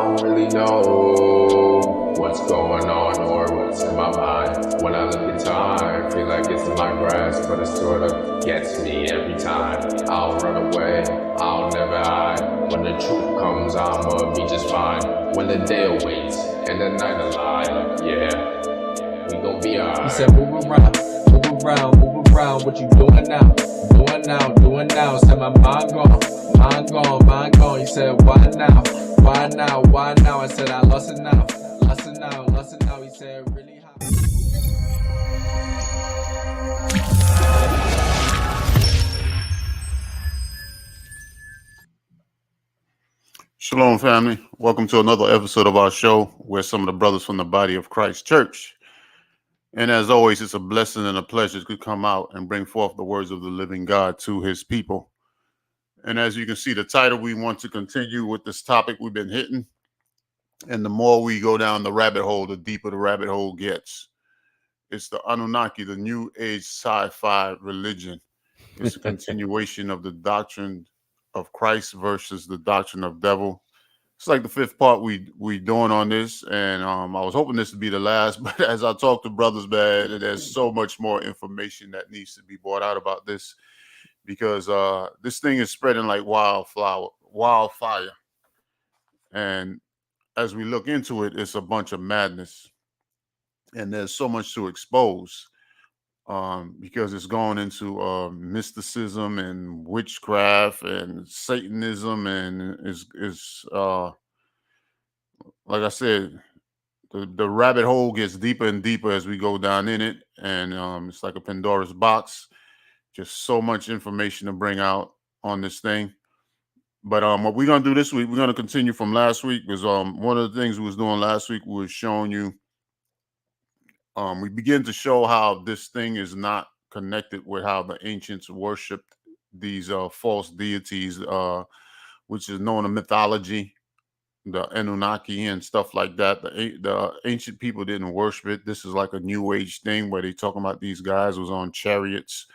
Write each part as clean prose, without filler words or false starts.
don't really know what's going on or what's in my mind. When I look at time, feel like it's in my grasp, but it sort of gets me every time. I'll run away, I'll never hide. When the truth comes, I'ma be just fine. When the day awaits and the night alive, yeah, we gon' be alright. He said, move around, what you doing now? Doing now. Said my mind gone. He said, why now? I said, I lost it now. He said, really hot. Shalom, family. Welcome to another episode of our show where some of the brothers from the body of Christ Church. And as always, it's a blessing and a pleasure to come out and bring forth the words of the living God to his people. And as you can see the title, we want to continue with this topic we've been hitting. And the more we go down the rabbit hole, the deeper the rabbit hole gets. It's the Anunnaki, the new age sci-fi religion. It's a continuation of the Doctrine of Christ versus the Doctrine of Devil. It's like the fifth part we doing on this, and I was hoping this would be the last, but as I talk to brothers, man, there's so much more information that needs to be brought out about this, because this thing is spreading like wildfire. And as we look into it, it's a bunch of madness, and there's so much to expose. Because it's going into mysticism and witchcraft and Satanism, and is like I said, the rabbit hole gets deeper and deeper as we go down in it, and it's like a Pandora's box. Just so much information to bring out on this thing. But what we're gonna do this week, we're gonna continue from last week, because one of the things we was doing last week was showing you. We begin to show how this thing is not connected with how the ancients worshipped these false deities, which is known in mythology, the Anunnaki and stuff like that. The ancient people didn't worship it. This is like a new age thing where they talking about these guys was on chariots,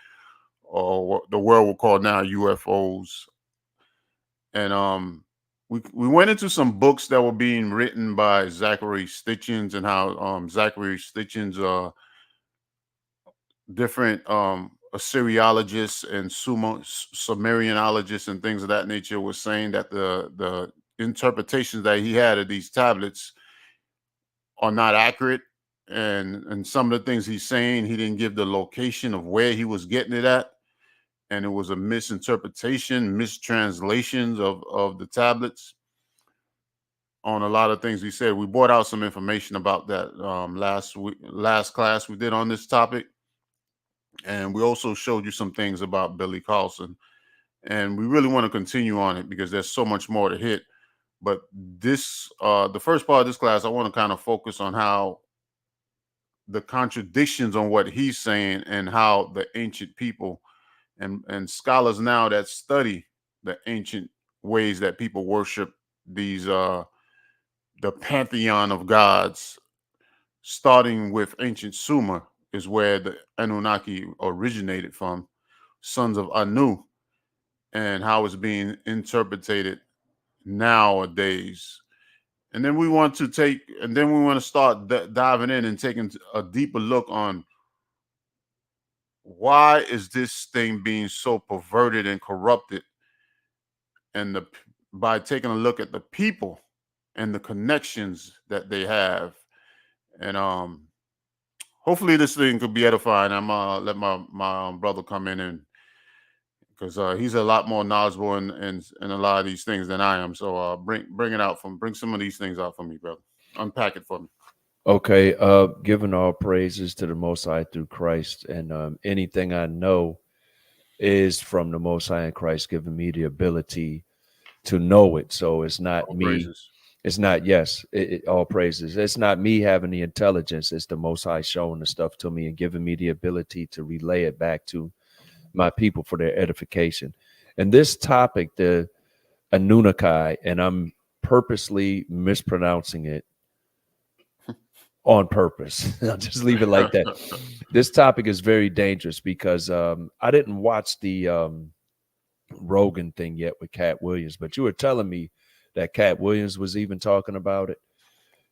or what the world will call now UFOs. And we went into some books that were being written by Zachary Stitchins, and how Zachary Stitchins, different Assyriologists and Sumerianologists and things of that nature was saying that the interpretations that he had of these tablets are not accurate. And some of the things he's saying, he didn't give the location of where he was getting it at. And it was a misinterpretation, mistranslations of the tablets on a lot of things he said. We brought out some information about that last class we did on this topic. And we also showed you some things about Billy Carlson. And we really want to continue on it because there's so much more to hit. But this, the first part of this class, I want to kind of focus on how the contradictions on what he's saying, and how the ancient people and scholars now that study the ancient ways that people worship these the pantheon of gods, starting with ancient Sumer is where the Anunnaki originated from, sons of Anu, and how it's being interpreted nowadays. And then we want to start diving in and taking a deeper look on why is this thing being so perverted and corrupted, and by taking a look at the people and the connections that they have. And hopefully this thing could be edifying. I'm let my brother come in, and because he's a lot more knowledgeable in a lot of these things than I am. So bring some of these things out for me, brother. Unpack it for me. Okay, giving all praises to the Most High through Christ, and anything I know is from the Most High in Christ, giving me the ability to know it. So it's not all me. Praises. It's not, yes, all praises. It's not me having the intelligence. It's the Most High showing the stuff to me and giving me the ability to relay it back to my people for their edification. And this topic, the Anunnaki, and I'm purposely mispronouncing it on purpose. I'll just leave it like that. This topic is very dangerous because I didn't watch the Rogan thing yet with Cat Williams, but you were telling me That Cat Williams was even talking about it.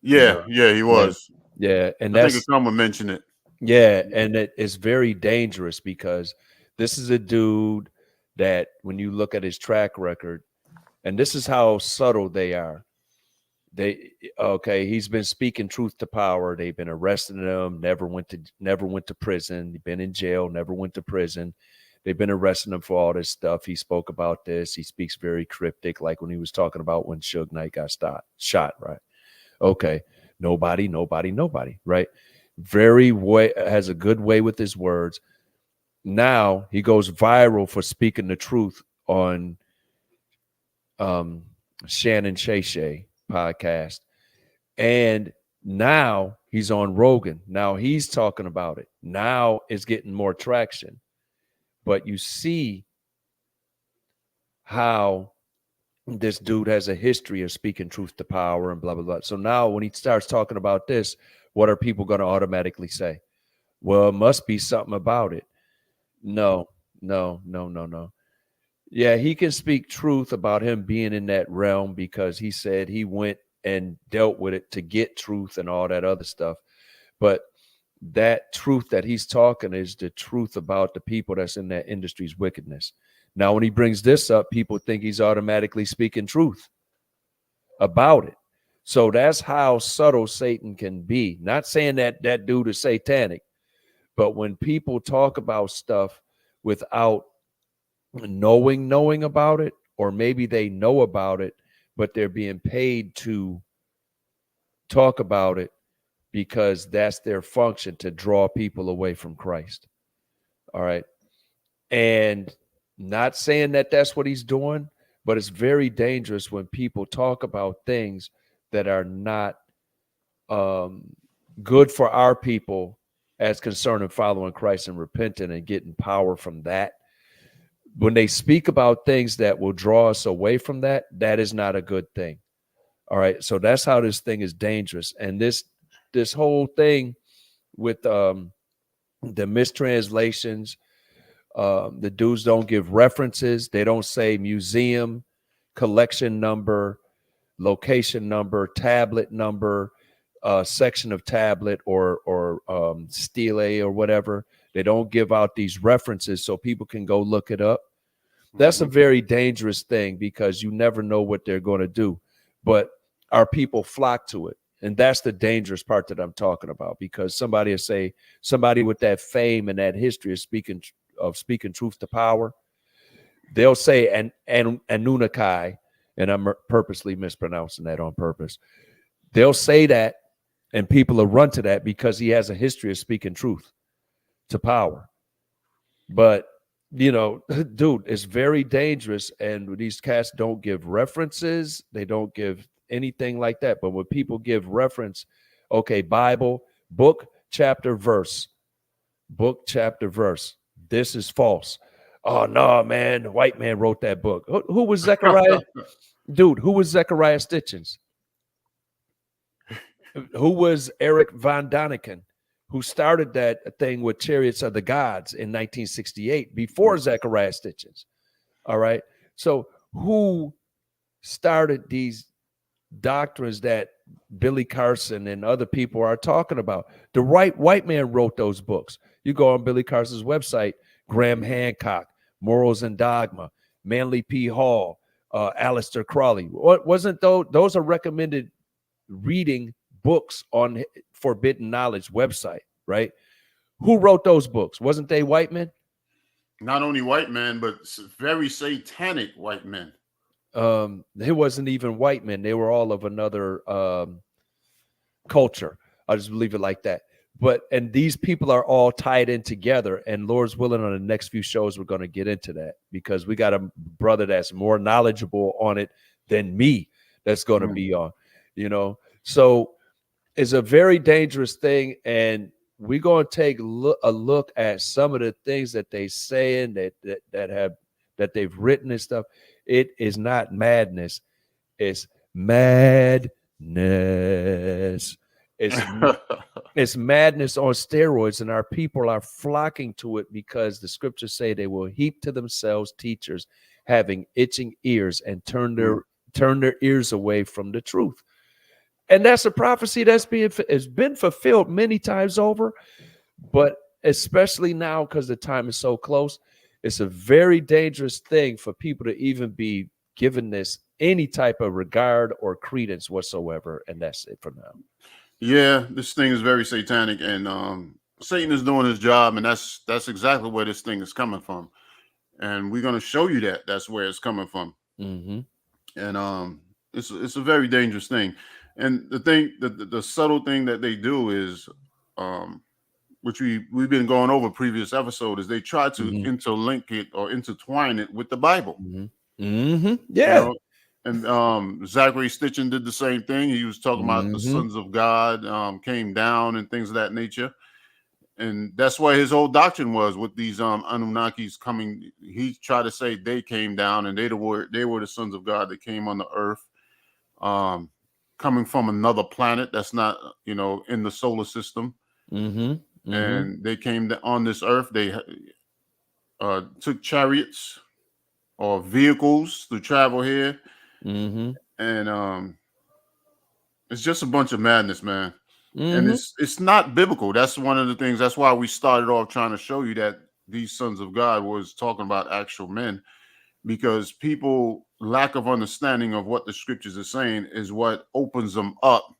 Yeah, yeah, he was. Yeah, and I think that's someone mentioned it. yeah, and it's very dangerous because this is a dude that when you look at his track record, and this is how subtle they are. He's been speaking truth to power. They've been arresting him, never went to prison. He's been in jail, never went to prison. They've been arresting him for all this stuff. He spoke about this. He speaks very cryptic, like when he was talking about when Suge Knight got shot, right? Okay. Nobody, right? Has a good way with his words. Now he goes viral for speaking the truth on Shannon Shay podcast. And now he's on Rogan. Now he's talking about it. Now it's getting more traction. But you see how this dude has a history of speaking truth to power and blah, blah, blah. So now when he starts talking about this, what are people going to automatically say? Well, it must be something about it. No. Yeah, he can speak truth about him being in that realm because he said he went and dealt with it to get truth and all that other stuff. But that truth that he's talking is the truth about the people that's in that industry's wickedness. Now, when he brings this up, people think he's automatically speaking truth about it. So that's how subtle Satan can be. Not saying that that dude is satanic, but when people talk about stuff without knowing about it, or maybe they know about it, but they're being paid to talk about it because that's their function, to draw people away from Christ. All right. And not saying that that's what he's doing, but it's very dangerous when people talk about things that are not good for our people as concerning following Christ and repenting and getting power from that. When they speak about things that will draw us away from that, that is not a good thing. All right. So that's how this thing is dangerous. And this whole thing with the mistranslations, the dudes don't give references. They don't say museum, collection number, location number, tablet number, section of tablet, or stele or whatever. They don't give out these references so people can go look it up. That's a very dangerous thing because you never know what they're going to do. But our people flock to it. And that's the dangerous part that I'm talking about, because somebody will say, somebody with that fame and that history of speaking truth to power, they'll say Anunnaki, and I'm purposely mispronouncing that on purpose. They'll say that, and people will run to that because he has a history of speaking truth to power. But, you know, dude, it's very dangerous. And these cats don't give references. They don't give anything like that. But when people give reference, okay, Bible, book, chapter, verse, this is false. Oh, no, man, the white man wrote that book. Who was Zechariah? Dude, who was Zechariah Stitchens? Who was Eric von Daniken, who started that thing with Chariots of the Gods in 1968 before Zechariah Stitchens? All right. So who started these doctrines that Billy Carson and other people are talking about? The white man wrote those books. You go on Billy Carson's website, Graham Hancock, Morals and Dogma, Manly P. Hall, Aleister Crowley. Wasn't those are recommended reading books on Forbidden Knowledge website, right? Who wrote those books? Wasn't they white men? Not only white men, but very satanic white men. It wasn't even white men. They were all of another culture. I'll just leave it like that. And these people are all tied in together, and Lord's willing, on the next few shows, we're going to get into that, because we got a brother that's more knowledgeable on it than me that's going to be on, you know? So it's a very dangerous thing. And we're going to take a look at some of the things that they saying that they've written and stuff. It is not madness. It's madness. It's madness on steroids, and our people are flocking to it because the scriptures say they will heap to themselves teachers having itching ears and turn turn their ears away from the truth. And that's a prophecy that's has been fulfilled many times over, but especially now because the time is so close, it's a very dangerous thing for people to even be given this any type of regard or credence whatsoever. And that's it for now. Yeah, this thing is very satanic, and Satan is doing his job, and that's exactly where this thing is coming from. And we're going to show you that that's where it's coming from. Mm-hmm. And it's a very dangerous thing. And the thing, the subtle thing that they do is, which we've been going over previous episode, is they try to interlink it or intertwine it with the Bible. Yeah. You know? And Zachary Stitchin did the same thing. He was talking about the sons of God came down and things of that nature. And that's why his whole doctrine was with these Anunnakis coming. He tried to say they came down and they were the sons of God that came on the earth, coming from another planet that's not, in the solar system. And they came on this earth. They took chariots or vehicles to travel here. And it's just a bunch of madness, man. And it's not biblical. That's one of the things. That's why we started off trying to show you that these sons of God was talking about actual men, because people lack of understanding of what the scriptures are saying is what opens them up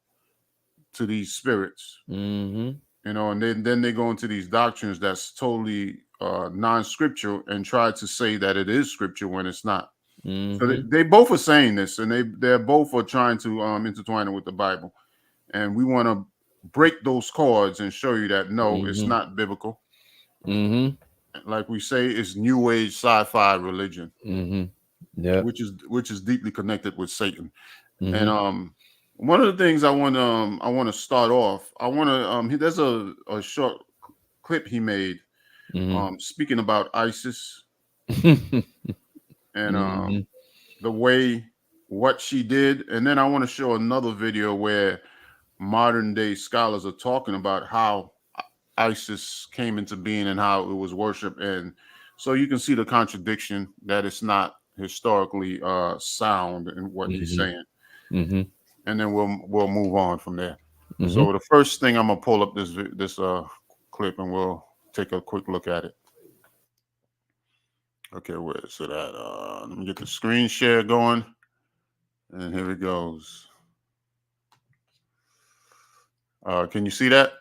to these spirits. And then they go into these doctrines that's totally non-scriptural and try to say that it is scripture when it's not. So they both are saying this, and they're both are trying to intertwine it with the Bible. And we want to break those cords and show you that no, it's not biblical. Like we say, it's new age sci-fi religion, which is deeply connected with Satan. And one of the things I want to start off, there's a short clip he made speaking about ISIS and the way what she did, and then I want to show another video where modern day scholars are talking about how ISIS came into being and how it was worshipped, and so you can see the contradiction that it's not historically sound in what he's saying. And then we'll move on from there. So the first thing, I'm gonna pull up this clip and we'll take a quick look at it. Okay, where is it at? Let me get the screen share going, and here it goes. Can you see that?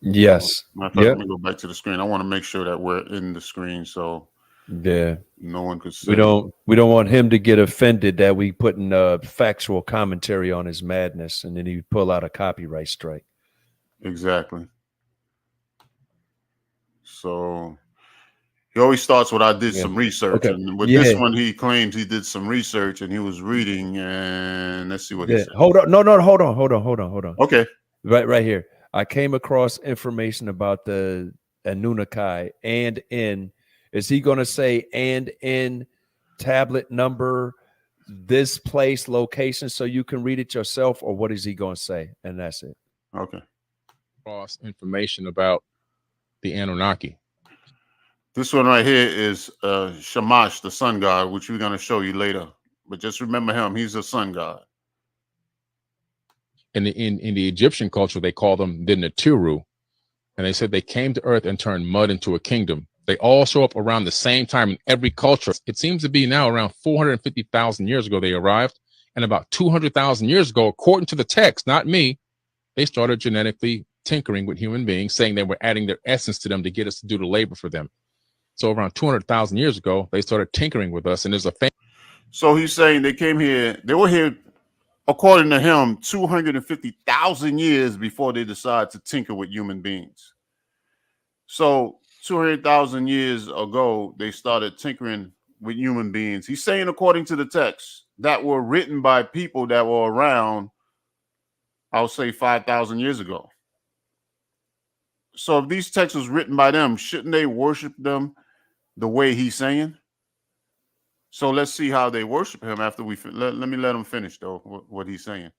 Yes. Let me go back to the screen. I want to make sure that we're in the screen, so no one could see. We don't want him to get offended that we putting factual commentary on his madness, and then he pull out a copyright strike. Exactly. So he always starts with, I did some research. Okay. And with this one, he claims he did some research and he was reading, and let's see what he said. Hold on. No, hold on. Okay. Right here. I came across information about the Anunnaki and in. Is he going to say and in tablet number, this place, location, so you can read it yourself, or what is he going to say? And that's it. Okay. Cross information about the Anunnaki. This one right here is Shamash, the sun god, which we're going to show you later. But just remember him. He's a sun god. In the Egyptian culture, they call them the Naturu. And they said they came to earth and turned mud into a kingdom. They all show up around the same time in every culture. It seems to be now around 450,000 years ago they arrived. And about 200,000 years ago, according to the text, not me, they started genetically tinkering with human beings, saying they were adding their essence to them to get us to do the labor for them. So around 200,000 years ago, they started tinkering with us. And there's a So he's saying they came here, they were here, according to him, 250,000 years before they decided to tinker with human beings. So 200,000 years ago, they started tinkering with human beings. He's saying, according to the text, that were written by people that were around, I'll say 5,000 years ago. So if these texts was written by them, shouldn't they worship them the way he's saying? So let's see how they worship him after we let him finish, though, what he's saying.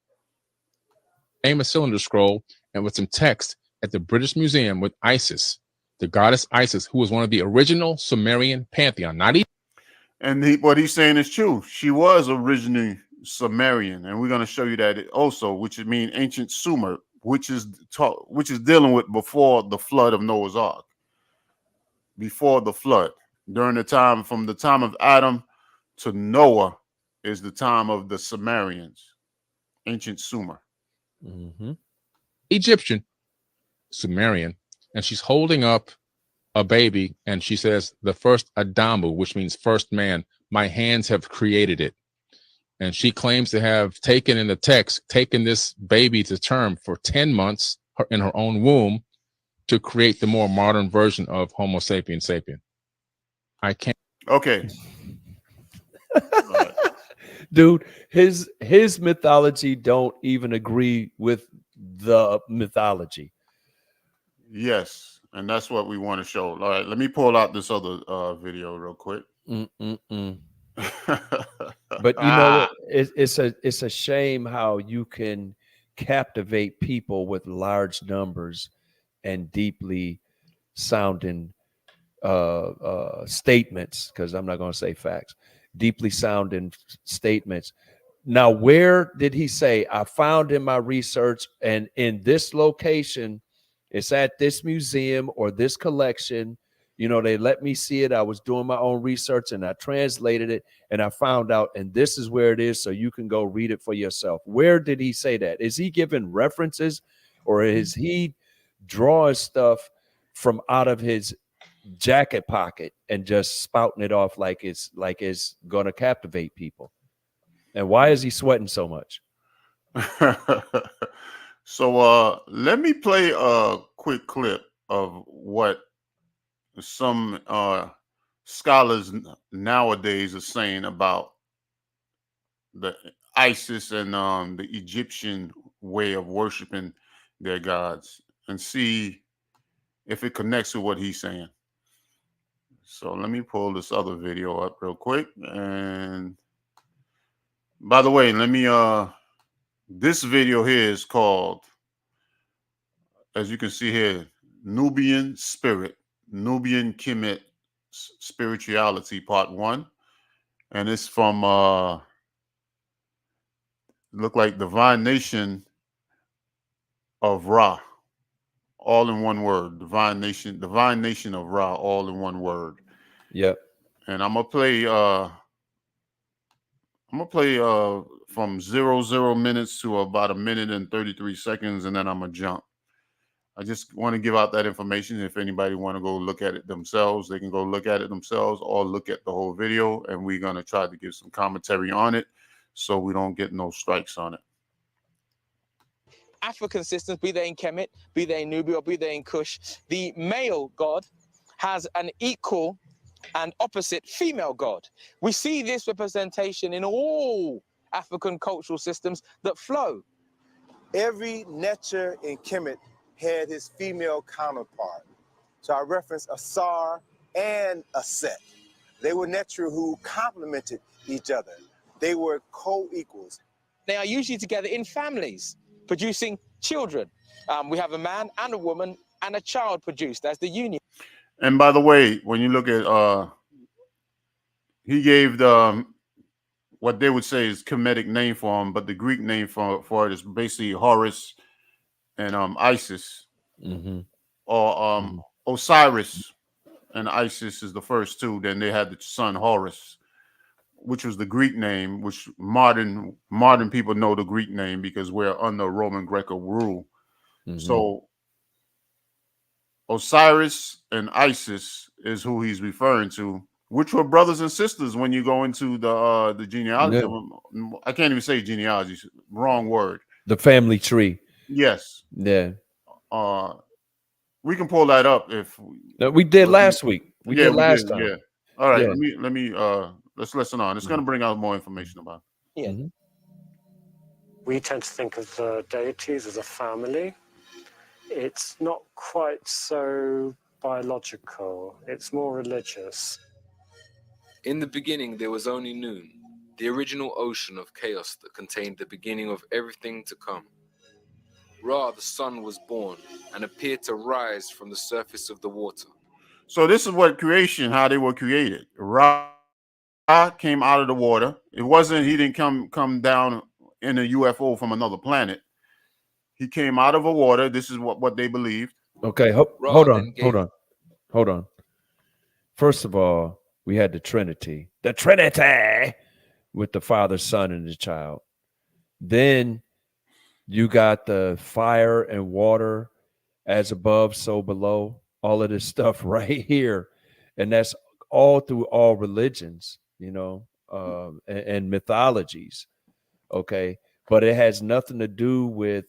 Famous cylinder scroll and with some text at the British Museum with Isis, the goddess Isis, who was one of the original Sumerian pantheon. Not even. And what he's saying is true. She was originally Sumerian, and we're going to show you that also, which means ancient Sumer, which is dealing with before the flood of Noah's Ark. Before the flood, during the time from the time of Adam to Noah, is the time of the Sumerians, ancient Sumer. Mm-hmm. Egyptian, Sumerian, and she's holding up a baby, and she says, "The first Adamu," which means first man. My hands have created it. And she claims to have taken in the text, taken this baby to term for 10 months in her own womb to create the more modern version of Homo sapien sapien. I can't. Okay. Dude, his mythology don't even agree with the mythology. Yes, and that's what we want to show. All right, let me pull out this other video real quick. But you know, it's a shame how you can captivate people with large numbers and deeply sounding statements, because I'm not going to say facts, deeply sounding statements. Now, where did he say, I found in my research and in this location, it's at this museum or this collection, you know, they let me see it. I was doing my own research and I translated it and I found out, and this is where it is. So you can go read it for yourself. Where did he say that? Is he giving references, or is he drawing stuff from out of his jacket pocket and just spouting it off like it's going to captivate people? And why is he sweating so much? So let me play a quick clip of what some scholars nowadays are saying about the ISIS and the Egyptian way of worshiping their gods, and see if it connects with what he's saying. So let me pull this other video up real quick. And by the way, let me this video here is called, as you can see here, Nubian Spirit, Nubian Kemet Spirituality Part 1. And it's from look like Divine Nation of Ra, all in one word. Divine Nation of Ra, all in one word. Yep. And I'm gonna play from 00 minutes to about 1 minute and 33 seconds, and then I'm gonna jump. I just want to give out that information. If anybody want to go look at it themselves, they can go look at it themselves or look at the whole video, and we're gonna try to give some commentary on it so we don't get no strikes on it. African systems, be they in Kemet, be they in Nubia, or be they in Kush, the male god has an equal and opposite female god. We see this representation in all African cultural systems that flow. Every Netcher in Kemet had his female counterpart. So I reference a Sar and a Set. They were Netcher who complemented each other. They were co-equals. They are usually together in families, producing children. We have a man and a woman and a child produced as the union. And by the way, when you look at he gave the what they would say is Kemetic name for him, but the Greek name for it is basically Horus and Isis, or Osiris and Isis is the first two. Then they had the son Horus, which was the Greek name, which modern people know the Greek name because we're under Roman Greco rule. So Osiris and Isis is who he's referring to, which were brothers and sisters when you go into the genealogy. Yeah. I can't even say genealogy, wrong word. The family tree. Yes. Yeah. We can pull that up if we did last week. We did last time. Yeah. All right. Yeah. Let me let's listen on. It's going to bring out more information about it. Yeah. We tend to think of the deities as a family. It's not quite so biological. It's more religious. In the beginning, there was only Noon, the original ocean of chaos that contained the beginning of everything to come. Ra, the sun, was born and appeared to rise from the surface of the water. So this is what creation, how they were created. Ra came out of the water. It wasn't, he didn't come down in a UFO from another planet. He came out of the water. This is what they believed. Okay, hold Ra on, then gave hold on. First of all, we had the Trinity with the Father, Son, and the child. Then you got the fire and water, as above, so below, all of this stuff right here. And that's all through all religions, you know, and mythologies. Okay. But it has nothing to do with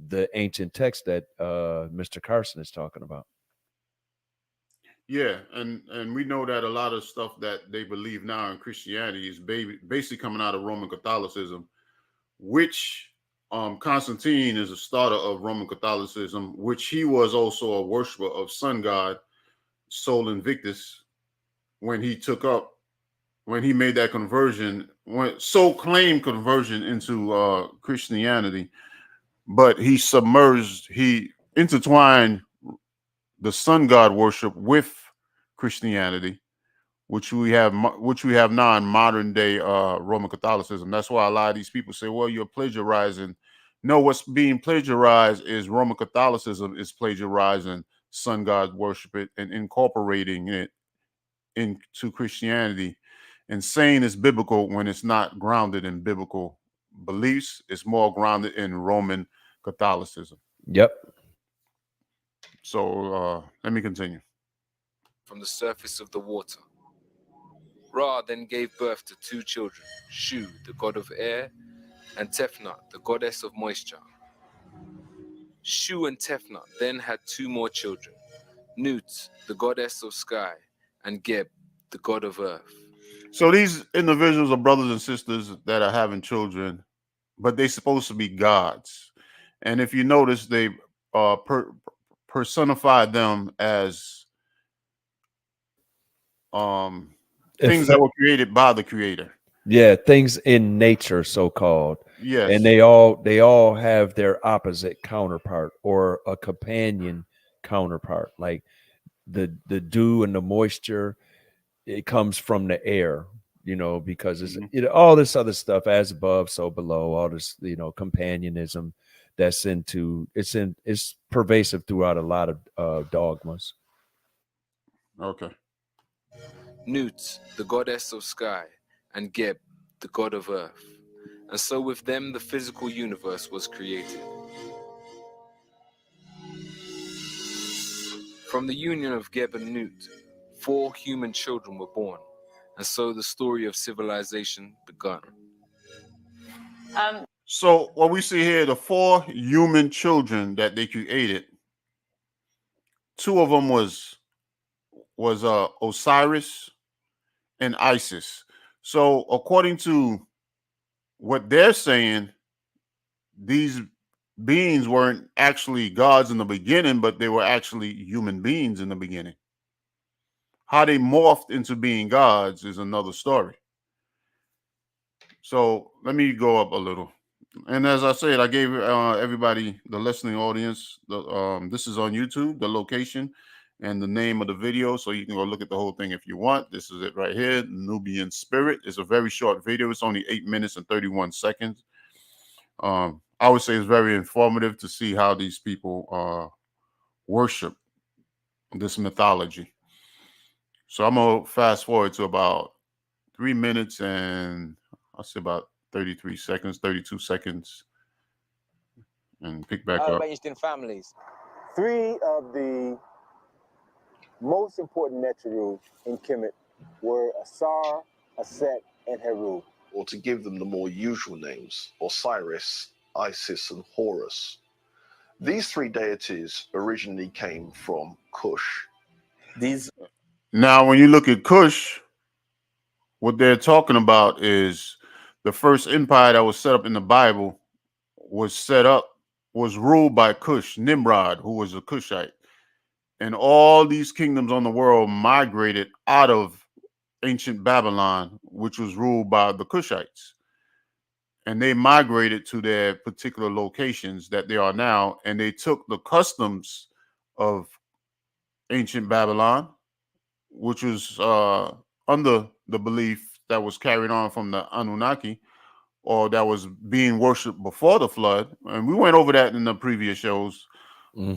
the ancient text that Mr. Carson is talking about. Yeah, and we know that a lot of stuff that they believe now in Christianity is basically coming out of Roman Catholicism, which Constantine is a starter of Roman Catholicism, which he was also a worshiper of sun god Sol Invictus when he made that conversion, when so claimed conversion into Christianity, but he intertwined the sun god worship with Christianity, which we have now in modern day Roman Catholicism. That's why a lot of these people say, well, you're plagiarizing. No, what's being plagiarized is Roman Catholicism is plagiarizing sun god worship and incorporating it into Christianity and saying it's biblical when it's not grounded in biblical beliefs. It's more grounded in Roman Catholicism. Yep. So let me continue. from the surface of the water. Ra then gave birth to 2 children, Shu, the god of air, and Tefnut, the goddess of moisture. Shu and Tefnut then had 2 more children, Nut, the goddess of sky, and Geb, the god of earth. So these individuals are brothers and sisters that are having children, but they're supposed to be gods. And if you notice, they personified them as things that were created by the creator. Yeah, things in nature, so called. Yes. And they all have their opposite counterpart or a companion counterpart. Like the dew and the moisture, it comes from the air, you know, because it's all this other stuff, as above, so below, all this, you know, companionism that's it's pervasive throughout a lot of dogmas. Okay. Nut, the goddess of sky, and Geb, the god of earth. And so with them the physical universe was created. From the union of Geb and Nut, 4 human children were born, and so the story of civilization begun. So what we see here, the 4 human children that they created, 2 of them was Osiris and Isis. So according to what they're saying, these beings weren't actually gods in the beginning, but they were actually human beings in the beginning. How they morphed into being gods is another story. So let me go up a little. And as I said, I gave everybody, the listening audience, this is on YouTube, the location and the name of the video, so you can go look at the whole thing if you want. This is it right here, Nubian Spirit. It's a very short video. It's only 8 minutes and 31 seconds. I would say it's very informative to see how these people worship this mythology. So I'm gonna fast forward to about 3 minutes and I'll say about 33 seconds, 32 seconds, and pick back up. Arranged in families. 3 of the most important Neteru in Kemet were Asar, Aset, and Heru. Or to give them the more usual names, Osiris, Isis, and Horus. These 3 deities originally came from Kush. Now, when you look at Kush, what they're talking about is the first empire that was set up in the Bible was ruled by Kush, Nimrod, who was a Kushite. And all these kingdoms on the world migrated out of ancient Babylon, which was ruled by the Kushites. And they migrated to their particular locations that they are now, and they took the customs of ancient Babylon, which was under the belief that was carried on from the Anunnaki, or that was being worshipped before the flood. And we went over that in the previous shows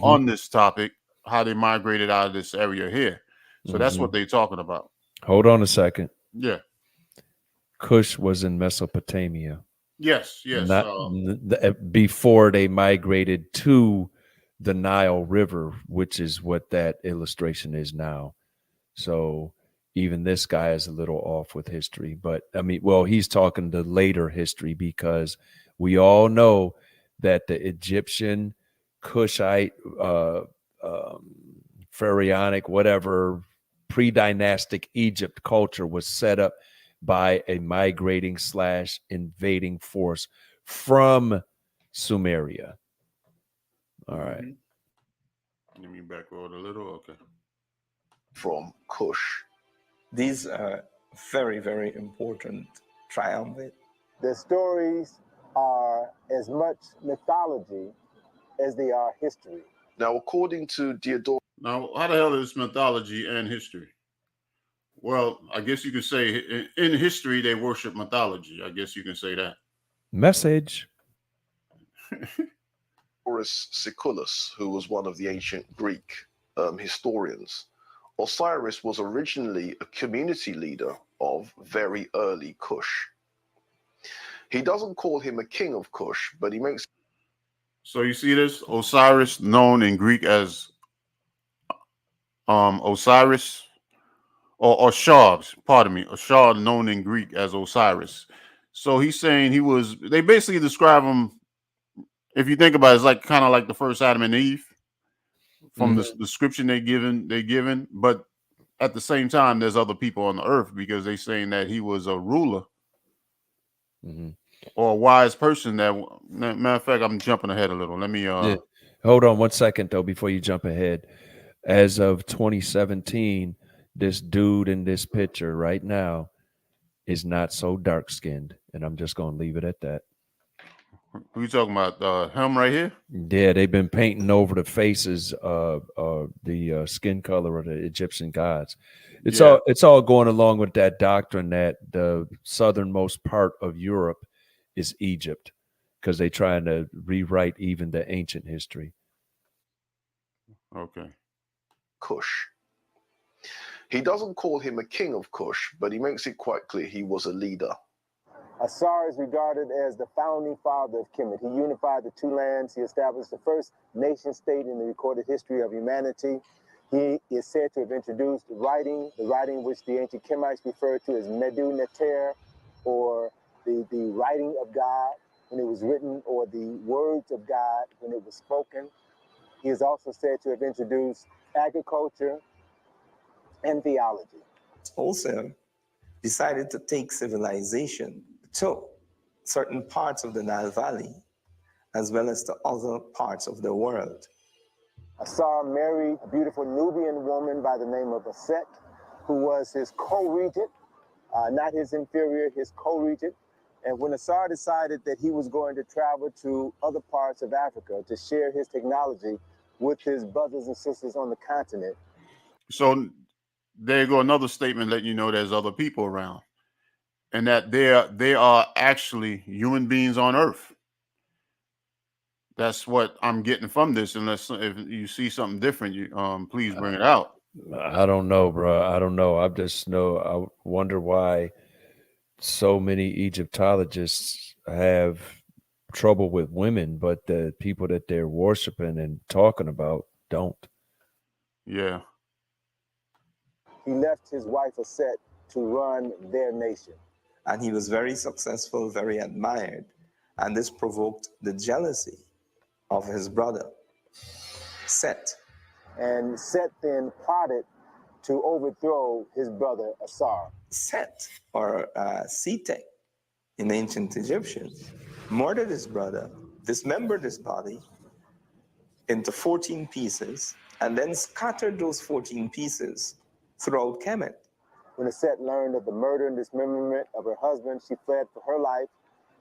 on this topic, how they migrated out of this area here. So that's what they're talking about. Hold on a second. Yeah. Cush was in Mesopotamia. Yes. Not before they migrated to the Nile River, which is what that illustration is now. So even this guy is a little off with history. But I mean, well, he's talking the later history, because we all know that the Egyptian, Kushite, pharaonic, whatever, pre-dynastic Egypt culture was set up by a migrating / invading force from Sumeria. All right. Let me back roll a little. Okay. From Cush. These are very, very important triumvirate. The stories are as much mythology as they are history. Now, according to Diodorus. Now, how the hell is mythology and history? Well, I guess you could say in history they worship mythology. I guess you can say that. Message. Siculus, who was one of the ancient Greek historians, Osiris was originally a community leader of very early Kush. He doesn't call him a king of Kush, but he makes. So you see this? Osiris, known in Greek as Osiris, or Ashar, pardon me, Ashar, known in Greek as Osiris. So he's saying he was, they basically describe him, if you think about it, it's like kind of like the first Adam and Eve from the description they given, but at the same time, there's other people on the earth, because they're saying that he was a ruler or a wise person. That, matter of fact, I'm jumping ahead a little. Let me hold on one second though before you jump ahead. As of 2017, this dude in this picture right now is not so dark skinned, and I'm just gonna leave it at that. Who you talking about? Him right here? Yeah, they've been painting over the faces of the skin color of the Egyptian gods. It's all going along with that doctrine that the southernmost part of Europe is Egypt, because they're trying to rewrite even the ancient history. Okay. Kush. He doesn't call him a king of Kush, but he makes it quite clear he was a leader. Asar is regarded as the founding father of Kemet. He unified the two lands. He established the first nation state in the recorded history of humanity. He is said to have introduced writing, the writing which the ancient Kemites referred to as Medu Neter, or the writing of God when it was written, or the words of God when it was spoken. He is also said to have introduced agriculture and theology. Also decided to take civilization to certain parts of the Nile Valley, as well as to other parts of the world. Asar married a beautiful Nubian woman by the name of Aset, who was his co-regent, not his inferior, his co-regent. And when Asar decided that he was going to travel to other parts of Africa to share his technology with his brothers and sisters on the continent. So there you go, another statement letting you know there's other people around, and that they are actually human beings on Earth. That's what I'm getting from this. Unless if you see something different, you please bring it out. I don't know, bro. I don't know. I wonder why so many Egyptologists have trouble with women, but the people that they're worshiping and talking about don't. Yeah. He left his wife Aset to run their nation. And he was very successful, very admired. And this provoked the jealousy of his brother, Set. And Set then plotted to overthrow his brother Asar. Set, or Sete in ancient Egyptian, murdered his brother, dismembered his body into 14 pieces, and then scattered those 14 pieces throughout Kemet. When Aset learned of the murder and dismemberment of her husband, she fled for her life,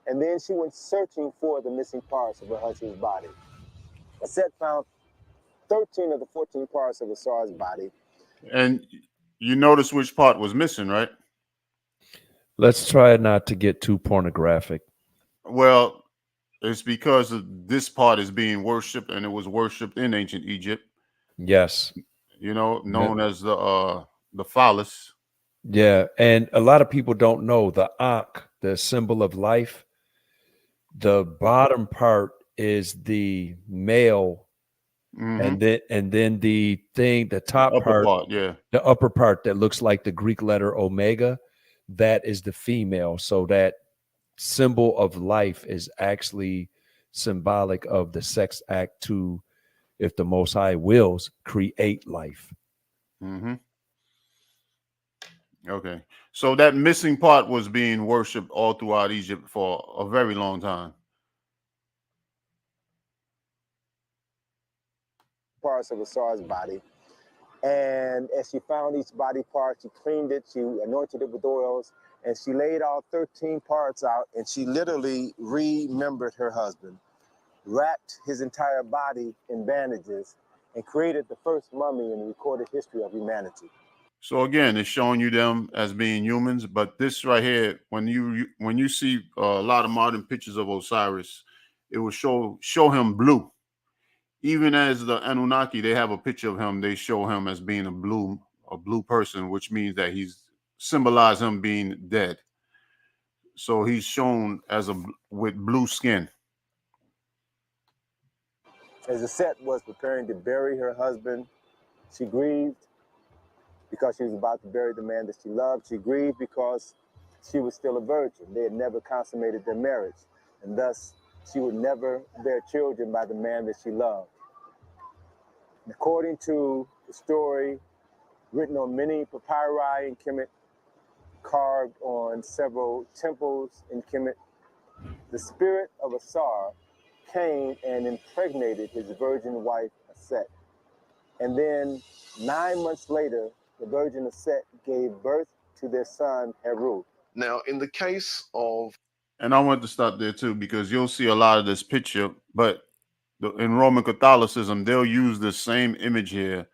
and then she went searching for the missing parts of her husband's body. Aset found 13 of the 14 parts of Asar's body. And you notice which part was missing, right? Let's try not to get too pornographic. Well, it's because of this part is being worshipped, and it was worshipped in ancient Egypt. Yes. You know, known as the phallus. Yeah, and a lot of people don't know the Ankh, the symbol of life. The bottom part is the male, and then the thing, the top upper part, yeah. the upper part that looks like the Greek letter omega, that is the female. So that symbol of life is actually symbolic of the sex act to, if the Most High wills, create life. Okay. So that missing part was being worshipped all throughout Egypt for a very long time. Parts of Asar's body. And as she found each body part, she cleaned it, she anointed it with oils, and she laid all 13 parts out, and she literally remembered her husband, wrapped his entire body in bandages, and created the first mummy in the recorded history of humanity. So again, it's showing you them as being humans, but this right here, when you see a lot of modern pictures of Osiris, it will show him blue. Even as the Anunnaki, they have a picture of him. They show him as being a blue person, which means that he's symbolized him being dead. So he's shown as with blue skin. As the Set was preparing to bury her husband, she grieved because she was about to bury the man that she loved. She grieved because she was still a virgin. They had never consummated their marriage, and thus she would never bear children by the man that she loved. According to the story written on many papyri in Kemet, carved on several temples in Kemet, the spirit of Asar came and impregnated his virgin wife, Aset. And then 9 months later, the virgin Aset gave birth to their son, Heru. Now, in the case of... And I want to stop there too, because you'll see a lot of this picture, but in Roman Catholicism, they'll use the same image here.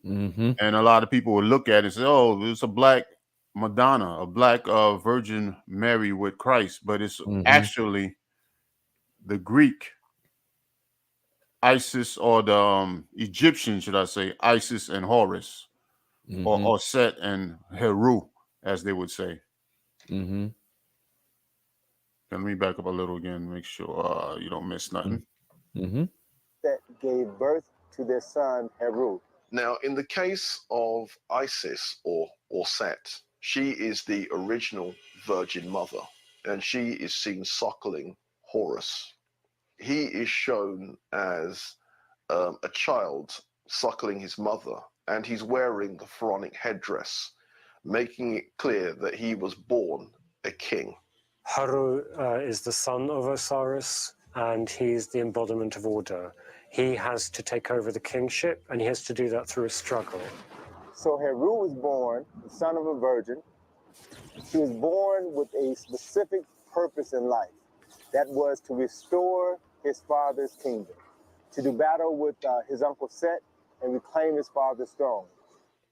And a lot of people will look at it and say, oh, it's a black Madonna, a black Virgin Mary with Christ, but it's actually the Greek Isis, or the Egyptian, should I say, Isis and Horus, or Set and Heru, as they would say. Let me back up a little again, make sure you don't miss nothing. That gave birth to their son, Heru. Now, in the case of Isis or Set, she is the original Virgin Mother, and she is seen suckling Horus. He is shown as a child suckling his mother, and he's wearing the pharaonic headdress, making it clear that he was born a king. Haru is the son of Osiris, and he's the embodiment of order. He has to take over the kingship, and he has to do that through a struggle. So Heru was born, the son of a virgin. He was born with a specific purpose in life. That was to restore his father's kingdom, to do battle with his uncle Set and reclaim his father's throne.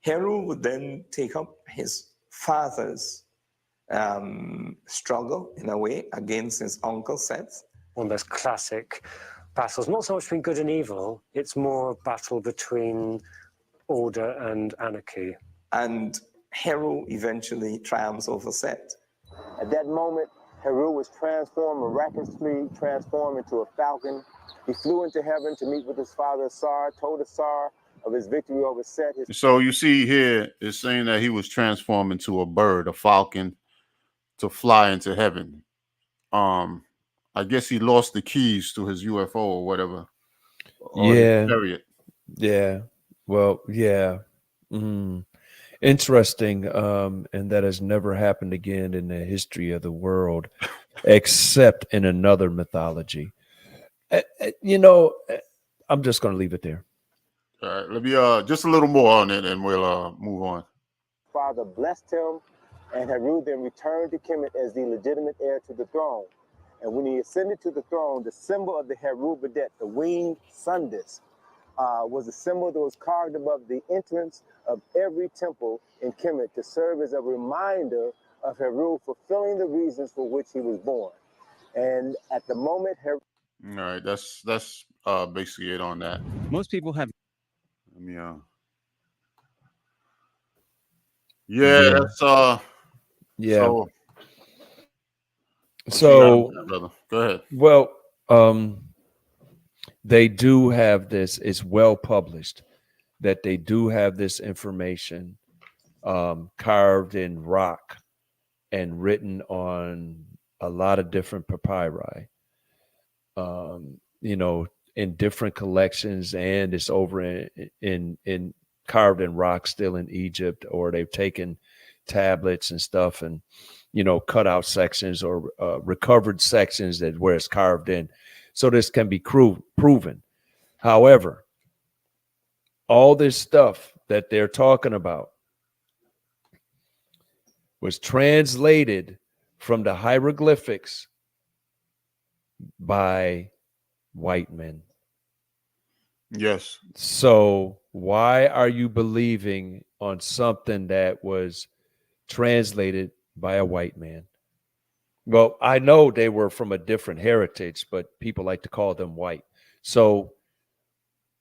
Heru would then take up his father's struggle, in a way, against his uncle Set. One of those classic battles, not so much between good and evil, it's more a battle between order and anarchy. And Heru eventually triumphs over Set. At that moment, Heru was miraculously transformed into a falcon. He flew into heaven to meet with his father Asar, told Asar of his victory over Set. So you see here, it's saying that he was transformed into a bird, a falcon, to fly into heaven. I guess he lost the keys to his UFO or whatever. Or his chariot. Yeah. Well, yeah. Interesting. And that has never happened again in the history of the world, except in another mythology. You know, I'm just going to leave it there. All right, let me just a little more on it, and we'll move on. Father blessed him, and Heru then returned to Kemet as the legitimate heir to the throne. And when he ascended to the throne, the symbol of the Heru Badet, the winged sun disk, was a symbol that was carved above the entrance of every temple in Kemet to serve as a reminder of Heru fulfilling the reasons for which he was born. And at the moment, Heru... All right, that's basically it on that. Most people have. Let me yeah, that's yeah. So brother, go ahead. Well, they do have this. It's well published that they do have this information carved in rock and written on a lot of different papyri, you know, in different collections, and it's over in carved in rock still in Egypt, or they've taken tablets and stuff and, you know, cut out sections or recovered sections that where it's carved in. So this can be proven. However, all this stuff that they're talking about was translated from the hieroglyphics by white men. Yes. So why are you believing on something that was translated by a white man? Well, I know they were from a different heritage, but people like to call them white. So,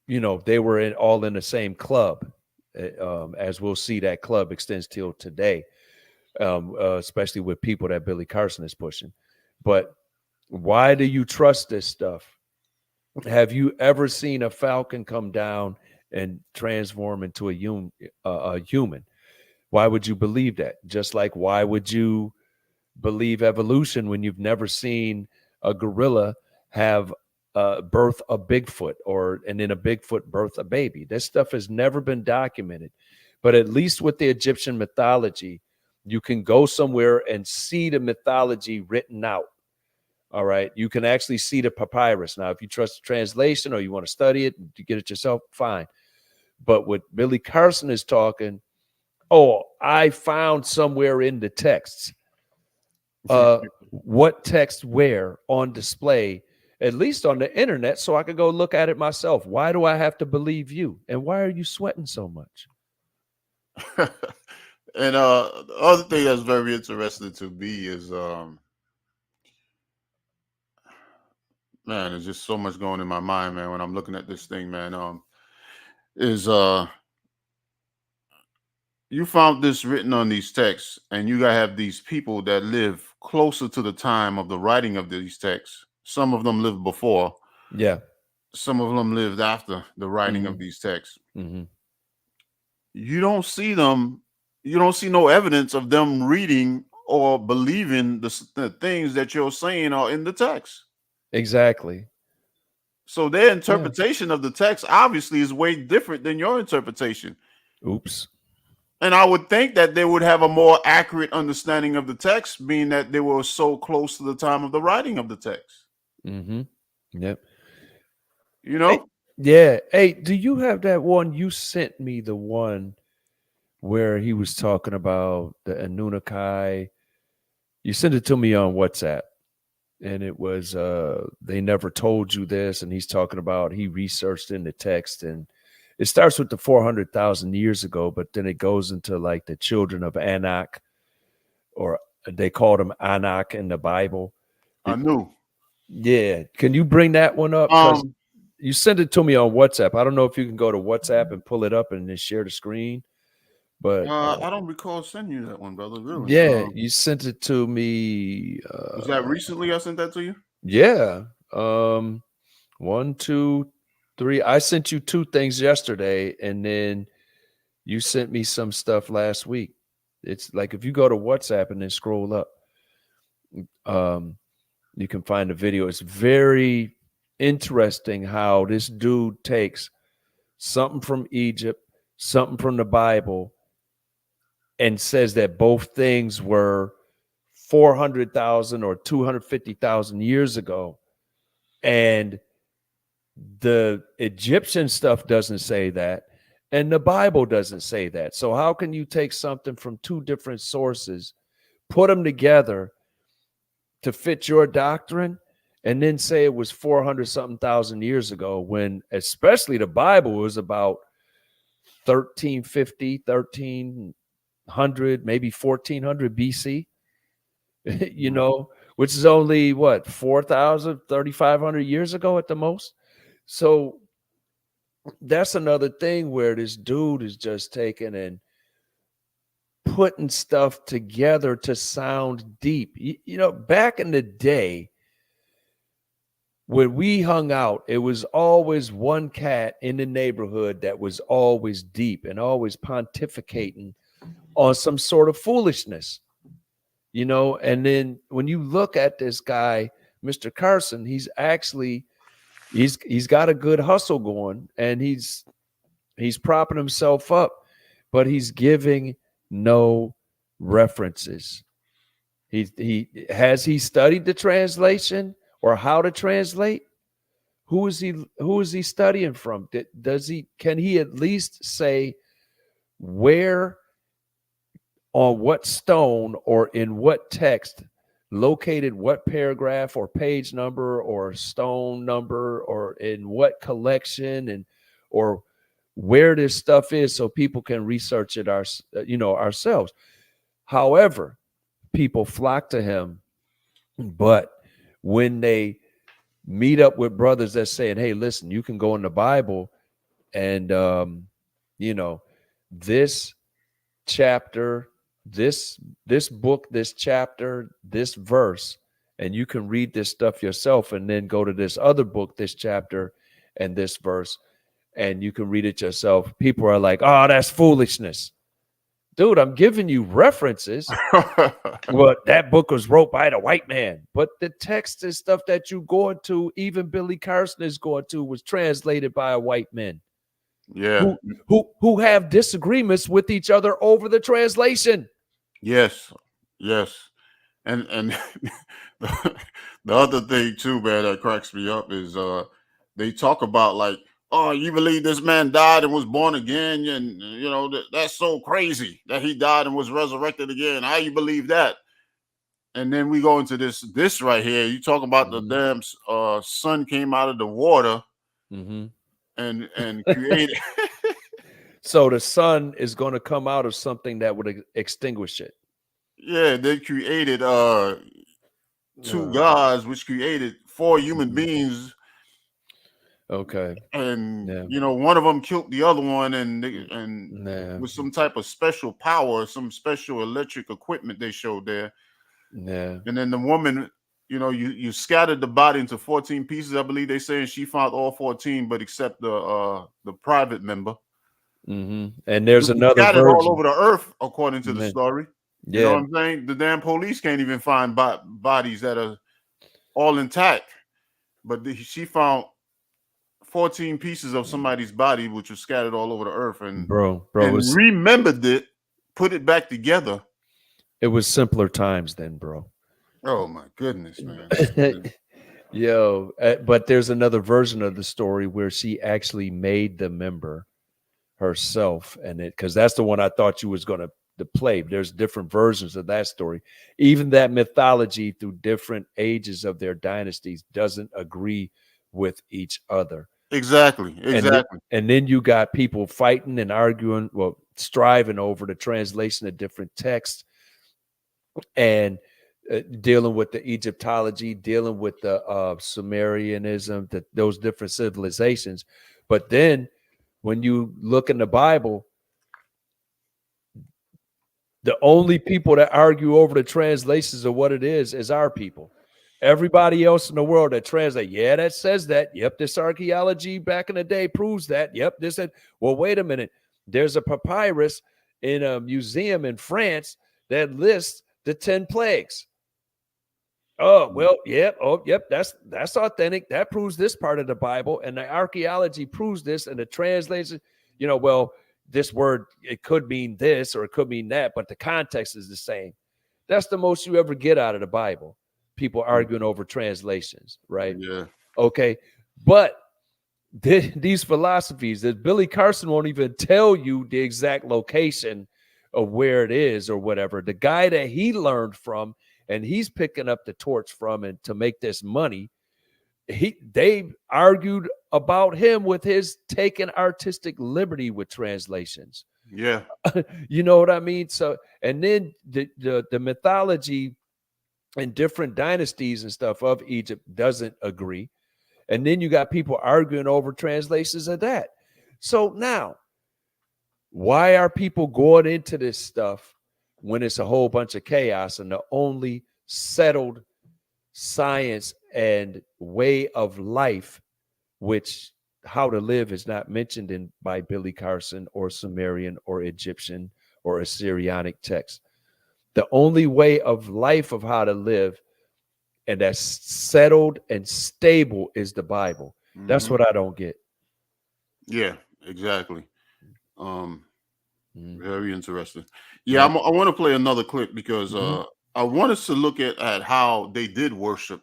you know, they were all in the same club, as we'll see that club extends till today, especially with people that Billy Carson is pushing. But why do you trust this stuff? Have you ever seen a falcon come down and transform into a human? Why would you believe that? Just like why would you believe evolution when you've never seen a gorilla have birth a Bigfoot, and then a Bigfoot birth a baby? This stuff has never been documented. But at least with the Egyptian mythology, you can go somewhere and see the mythology written out. All right. You can actually see the papyrus. Now, if you trust the translation or you want to study it and get it yourself, fine. But what Billy Carson is talking, I found somewhere in the texts. What text where on display, at least on the internet, so I could go look at it myself? Why do I have to believe you? And why are you sweating so much? And the other thing that's very interesting to me is man, there's just so much going in my mind, man, when I'm looking at this thing, man. You found this written on these texts, and you gotta have these people that live closer to the time of the writing of these texts. Some of them lived before. Yeah. Some of them lived after the writing of these texts. Mm-hmm. You don't see them. You don't see no evidence of them reading or believing the things that you're saying are in the text. Exactly. So their interpretation of the text obviously is way different than your interpretation. Oops. And I would think that they would have a more accurate understanding of the text, being that they were so close to the time of the writing of the text. Mm-hmm. Yep. You know? Hey, yeah. Hey, do you have that one? You sent me the one where he was talking about the Anunnaki. You sent it to me on WhatsApp. And it was, they never told you this. And he's talking about, he researched in the text, and it starts with the 400,000 years ago, but then it goes into like the children of Anak, or they called them Anak in the Bible. I knew. Yeah. Can you bring that one up? You sent it to me on WhatsApp. I don't know if you can go to WhatsApp and pull it up and then share the screen. But I don't recall sending you that one, brother. Really? Yeah, you sent it to me. Was that recently? I sent that to you. Yeah. 1, 2, 3. I sent you 2 things yesterday, and then you sent me some stuff last week. It's like if you go to WhatsApp and then scroll up, you can find the video. It's very interesting how this dude takes something from Egypt, something from the Bible, and says that both things were 400,000 or 250,000 years ago. And the Egyptian stuff doesn't say that, and the Bible doesn't say that. So how can you take something from 2 different sources, put them together to fit your doctrine, and then say it was 400-something thousand years ago, when especially the Bible was about 1350, 1300, maybe 1400 BC? you know, which is only what, 4,000, 3,500 years ago at the most. So that's another thing where this dude is just taking and putting stuff together to sound deep. You know, back in the day, when we hung out, it was always one cat in the neighborhood that was always deep and always pontificating on some sort of foolishness, you know. And then when you look at this guy, Mr. Carson, he's actually he's got a good hustle going, and he's propping himself up, but he's giving no references. He has he studied the translation or how to translate? Who is he studying from? Can he at least say where, on what stone, or in what text, located what paragraph or page number or stone number, or in what collection, and or where this stuff is, so people can research it ourselves. However, people flock to him, but when they meet up with brothers that saying, hey, listen, you can go in the Bible and this chapter, this book, this chapter, this verse, and you can read this stuff yourself, and then go to this other book, this chapter and this verse, and you can read it yourself. People are like, oh, that's foolishness. Dude, I'm giving you references. Well, that book was wrote by the white man, but the text and stuff that you going to, even Billy Carson is going to, was translated by a white man. Yeah. Who have disagreements with each other over the translation. Yes. And the other thing too, man, that cracks me up is they talk about like, oh, you believe this man died and was born again, and you know that's so crazy that he died and was resurrected again. How you believe that? And then we go into this right here. You talk about the damn sun came out of the water and created. So the sun is going to come out of something that would extinguish it. Yeah, they created two gods, which created 4 human beings. Okay. And you know, one of them killed the other one, and with some type of special power, some special electric equipment they showed there. Yeah. And then the woman, you know, you scattered the body into 14 pieces, I believe they say, and she found all 14, but except the private member. And there's another scattered version all over the earth, according to the story. Yeah. You know what I'm saying? The damn police can't even find bodies that are all intact, but she found 14 pieces of somebody's body, which was scattered all over the earth, and remembered it, put it back together. It was simpler times then, bro. Oh my goodness, man. Yo, but there's another version of the story where she actually made the member herself, and because that's the one I thought you was going to play. There's different versions of that story. Even that mythology through different ages of their dynasties doesn't agree with each other. Exactly. And then you got people fighting and arguing, well, striving over the translation of different texts, and dealing with the Egyptology, dealing with the Sumerianism, those different civilizations. But then when you look in the Bible, the only people that argue over the translations of what it is our people. Everybody else in the world that translate, yeah, that says that. Yep, this archaeology back in the day proves that. Yep, this and well, wait a minute. There's a papyrus in a museum in France that lists the 10 plagues. Oh, well, yep. Oh, yep. That's authentic. That proves this part of the Bible, and the archaeology proves this, and the translation, you know, well, this word, it could mean this or it could mean that, but the context is the same. That's the most you ever get out of the Bible. People arguing over translations, right? Yeah. Okay. But these philosophies that Billy Carson won't even tell you the exact location of where it is or whatever. The guy that he learned from and he's picking up the torch from and to make this money, they argued about him with his taking artistic liberty with translations. Yeah. You know what I mean? So, and then the mythology and different dynasties and stuff of Egypt doesn't agree. And then you got people arguing over translations of that. So now, why are people going into this stuff when it's a whole bunch of chaos and the only settled science and way of life, which how to live is not mentioned in by Billy Carson or Sumerian or Egyptian or Assyrianic text. The only way of life of how to live and that's settled and stable is the Bible. That's what I don't get. Yeah, exactly. Very interesting. Yeah, I want to play another clip because I want us to look at how they did worship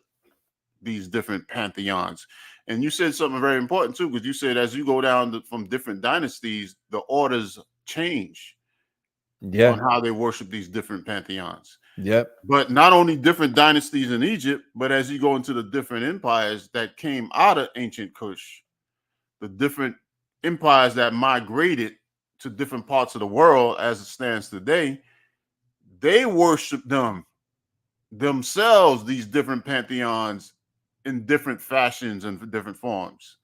these different pantheons. And you said something very important too, because you said as you go down from different dynasties, the orders change on how they worship these different pantheons. Yep. But not only different dynasties in Egypt, but as you go into the different empires that came out of ancient Kush, the different empires that migrated to different parts of the world as it stands today, they worship themselves, these different pantheons in different fashions and different forms,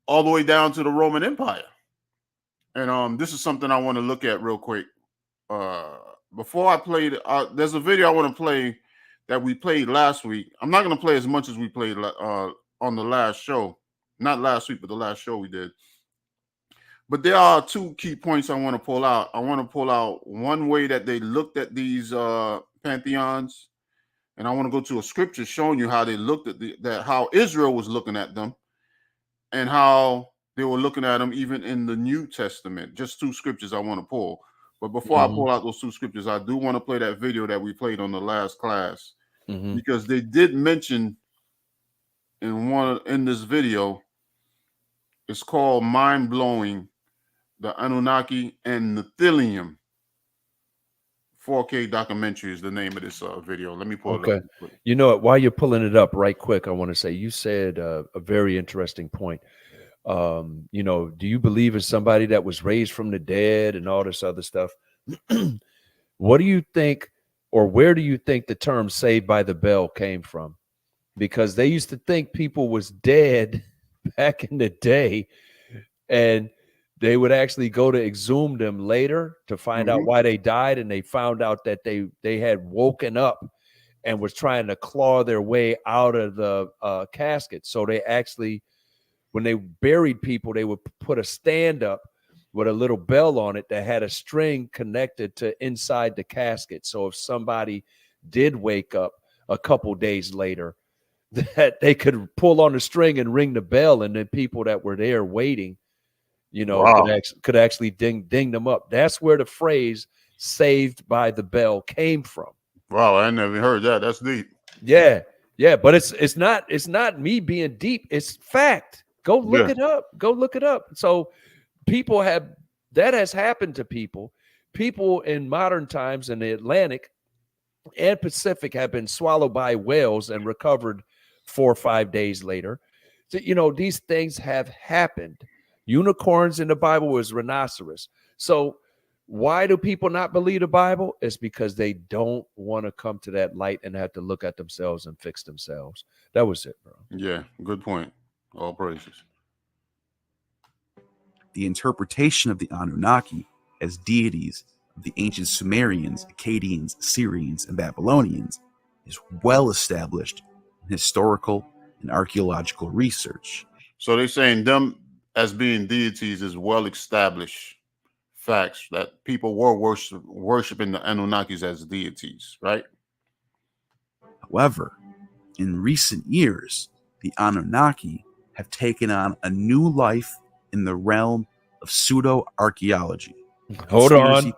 all the way down to the Roman Empire. And this is something I want to look at real quick. Before I play, there's a video I want to play that we played last week. I'm not going to play as much as we played on the last show. Not last week, but the last show we did. But there are two key points I want to pull out. I want to pull out one way that they looked at these pantheons, and I want to go to a scripture showing you how they looked at how Israel was looking at them, and how they were looking at them even in the New Testament. Just two scriptures I want to pull. But before I pull out those two scriptures, I do want to play that video that we played on the last class, because they did mention in this video, it's called Mind Blowing, the Anunnaki and Nephilim 4K documentary is the name of this video. Let me pull it up. You know what? While you're pulling it up right quick, I want to say you said a very interesting point. You know, do you believe in somebody that was raised from the dead and all this other stuff? What do you think, or where do you think the term saved by the bell came from? Because they used to think people was dead back in the day, and they would actually go to exhume them later to find out why they died, and they found out that they had woken up and was trying to claw their way out of the casket. So they actually, when they buried people, they would put a stand up with a little bell on it that had a string connected to inside the casket. So if somebody did wake up a couple days later, that they could pull on the string and ring the bell, and then people that were there waiting, you know, could actually ding them up. That's where the phrase "saved by the bell" came from. Wow, I never heard that. That's deep. Yeah, but it's not me being deep. It's fact. Go look it up. Go look it up. So people that has happened to people. People in modern times in the Atlantic and Pacific have been swallowed by whales and recovered 4 or 5 days later. So, you know, these things have happened. Unicorns in the Bible was rhinoceros. So why do people not believe the Bible? It's because they don't want to come to that light and have to look at themselves and fix themselves. That was it, bro. Yeah, good point. All praises. The interpretation of the Anunnaki as deities of the ancient Sumerians, Akkadians, Assyrians, and Babylonians is well established in historical and archaeological research. So they're saying them as being deities is well established facts that people were worshiping the Anunnakis as deities, right? However, in recent years, the Anunnaki have taken on a new life in the realm of pseudo-archaeology. Hold on.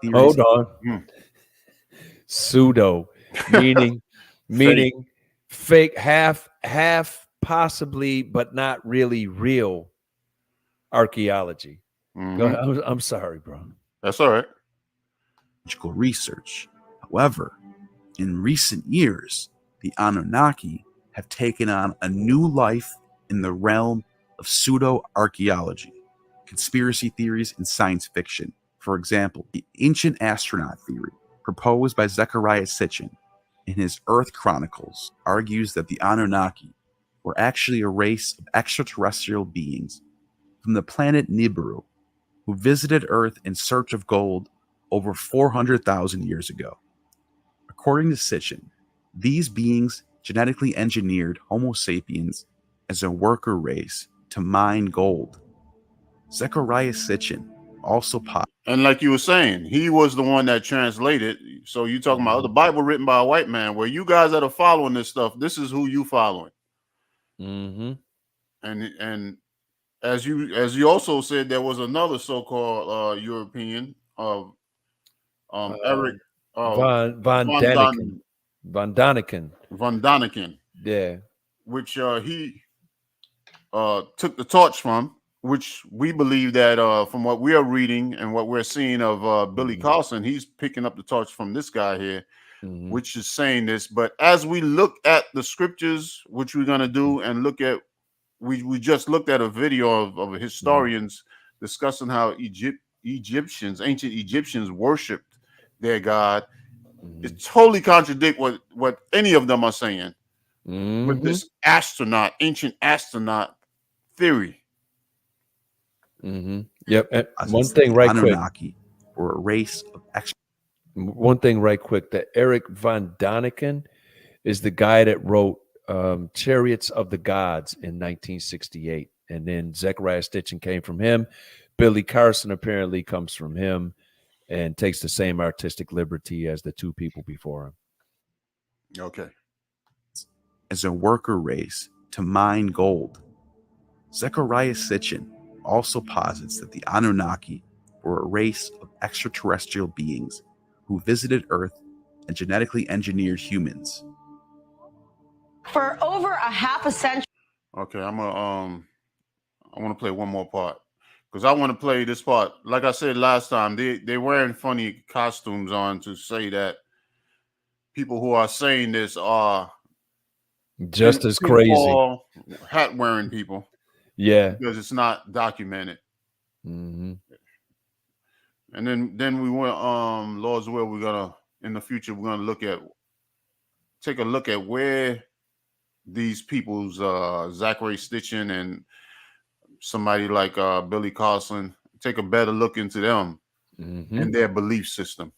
Pseudo, meaning fake, half possibly, but not really real archaeology. I'm sorry, bro. That's all right. Research. However, in recent years, the Anunnaki have taken on a new life in the realm of pseudo-archaeology, conspiracy theories, and science fiction. For example, the ancient astronaut theory proposed by Zecharia Sitchin in his Earth Chronicles, argues that the Anunnaki were actually a race of extraterrestrial beings from the planet Nibiru who visited Earth in search of gold over 400,000 years ago. According to Sitchin, these beings genetically engineered Homo sapiens as a worker race to mine gold. Zechariah Sitchin also And like you were saying, he was the one that translated. So you talking about the Bible written by a white man, where you guys that are following this stuff, this is who you following. Mm-hmm. And as you also said, there was another so-called European of Eric Von Von Daniken. Von Daniken. Von Daniken, Yeah. which he took the torch from, which we believe that from what we are reading and what we're seeing of Billy Carlson, he's picking up the torch from this guy here, which is saying this. But as we look at the scriptures, which we're going to do, and look at, we just looked at a video of historians discussing how ancient Egyptians worshipped their god. It totally contradicts what any of them are saying with this ancient astronaut theory. Yep. And one thing right Anunnaki quick. were a race of One thing right quick. That Eric Von Daniken is the guy that wrote Chariots of the Gods in 1968. And then Zechariah Sitchin came from him. Billy Carson apparently comes from him and takes the same artistic liberty as the two people before him. Okay. As a worker race to mine gold. Zechariah Sitchin also posits that the Anunnaki were a race of extraterrestrial beings who visited Earth and genetically engineered humans. For over a half a century. Okay, I want to play one more part, because I want to play this part. Like I said last time, they're wearing funny costumes on to say that people who are saying this are just as crazy, hat wearing people. Yeah, because it's not documented. And then we went Lord's will, we're gonna in the future we're gonna take a look at where these people's Zachary Sitchin and somebody like Billy Carlson, take a better look into them and their belief system.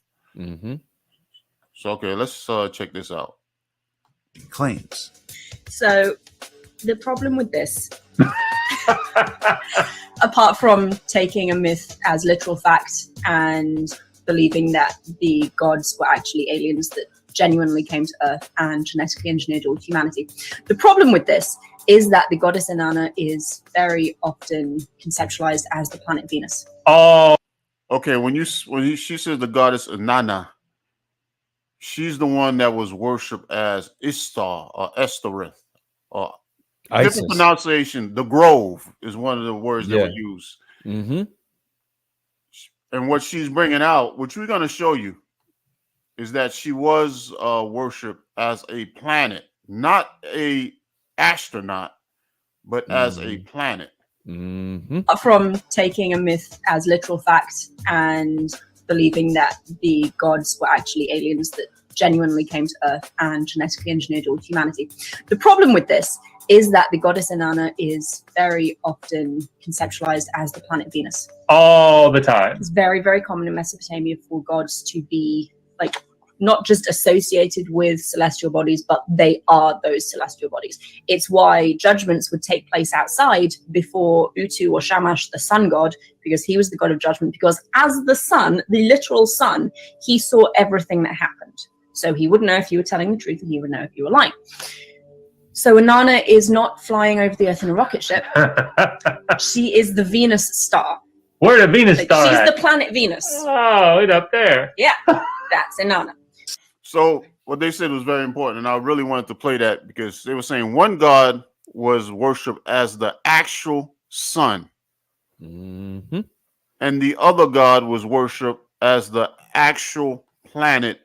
So okay, let's check this out. Claims. So the problem with this, apart from taking a myth as literal fact and believing that the gods were actually aliens that genuinely came to Earth and genetically engineered all humanity, the problem with this is that the goddess Inanna is very often conceptualized as the planet Venus. Oh, okay. When she says the goddess Inanna, she's the one that was worshipped as Ishtar or Estoreth or different pronunciation. The Grove is one of the words that were used. And what she's bringing out, which we're going to show you, is that she was worshipped as a planet, not a astronaut, but as a planet. From taking a myth as literal fact and believing that the gods were actually aliens that genuinely came to Earth and genetically engineered all humanity. The problem with this is that the goddess Inanna is very often conceptualized as the planet Venus. All the time. It's very, very common in Mesopotamia for gods to be like not just associated with celestial bodies, but they are those celestial bodies. It's why judgments would take place outside before Utu or Shamash, the sun god, because he was the god of judgment, because as the sun, the literal sun, he saw everything that happened. So he would know if you were telling the truth and he would know if you were lying. So Inanna is not flying over the Earth in a rocket ship. She is the Venus star. Where the Venus star She's at? the planet Venus. Oh, it's up there. Yeah, that's Inanna. So what they said was very important, and I really wanted to play that because they were saying one god was worshipped as the actual sun, and the other god was worshipped as the actual planet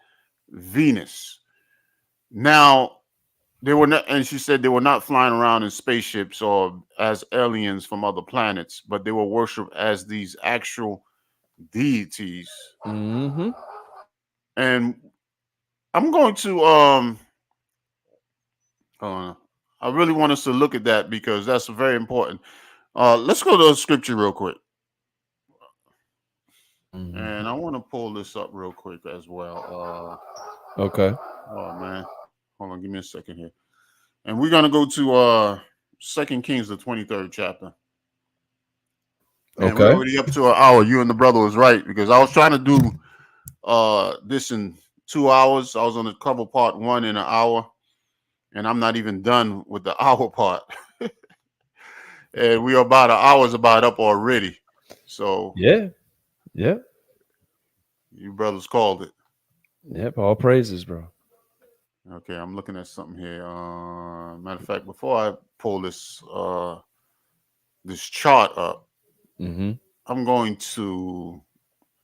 Venus. Now, they were not, and she said they were not flying around in spaceships or as aliens from other planets, but they were worshipped as these actual deities. And I'm going to I really want us to look at that because that's very important. Let's go to the scripture real quick. And I want to pull this up real quick as well. Okay. Oh man. Hold on, give me a second here. And we're gonna go to 2 Kings, the 23rd chapter. And we're Okay. already up to an hour. You and the brother was right because I was trying to do this in 2 hours. I was on the cover part 1 in an hour, and I'm not even done with the hour part. And we are about an hour's about up already. So Yeah. you brothers called it. Yep. All praises, bro. Okay, I'm looking at something here. Matter of fact, before I pull this this chart up, I'm going to.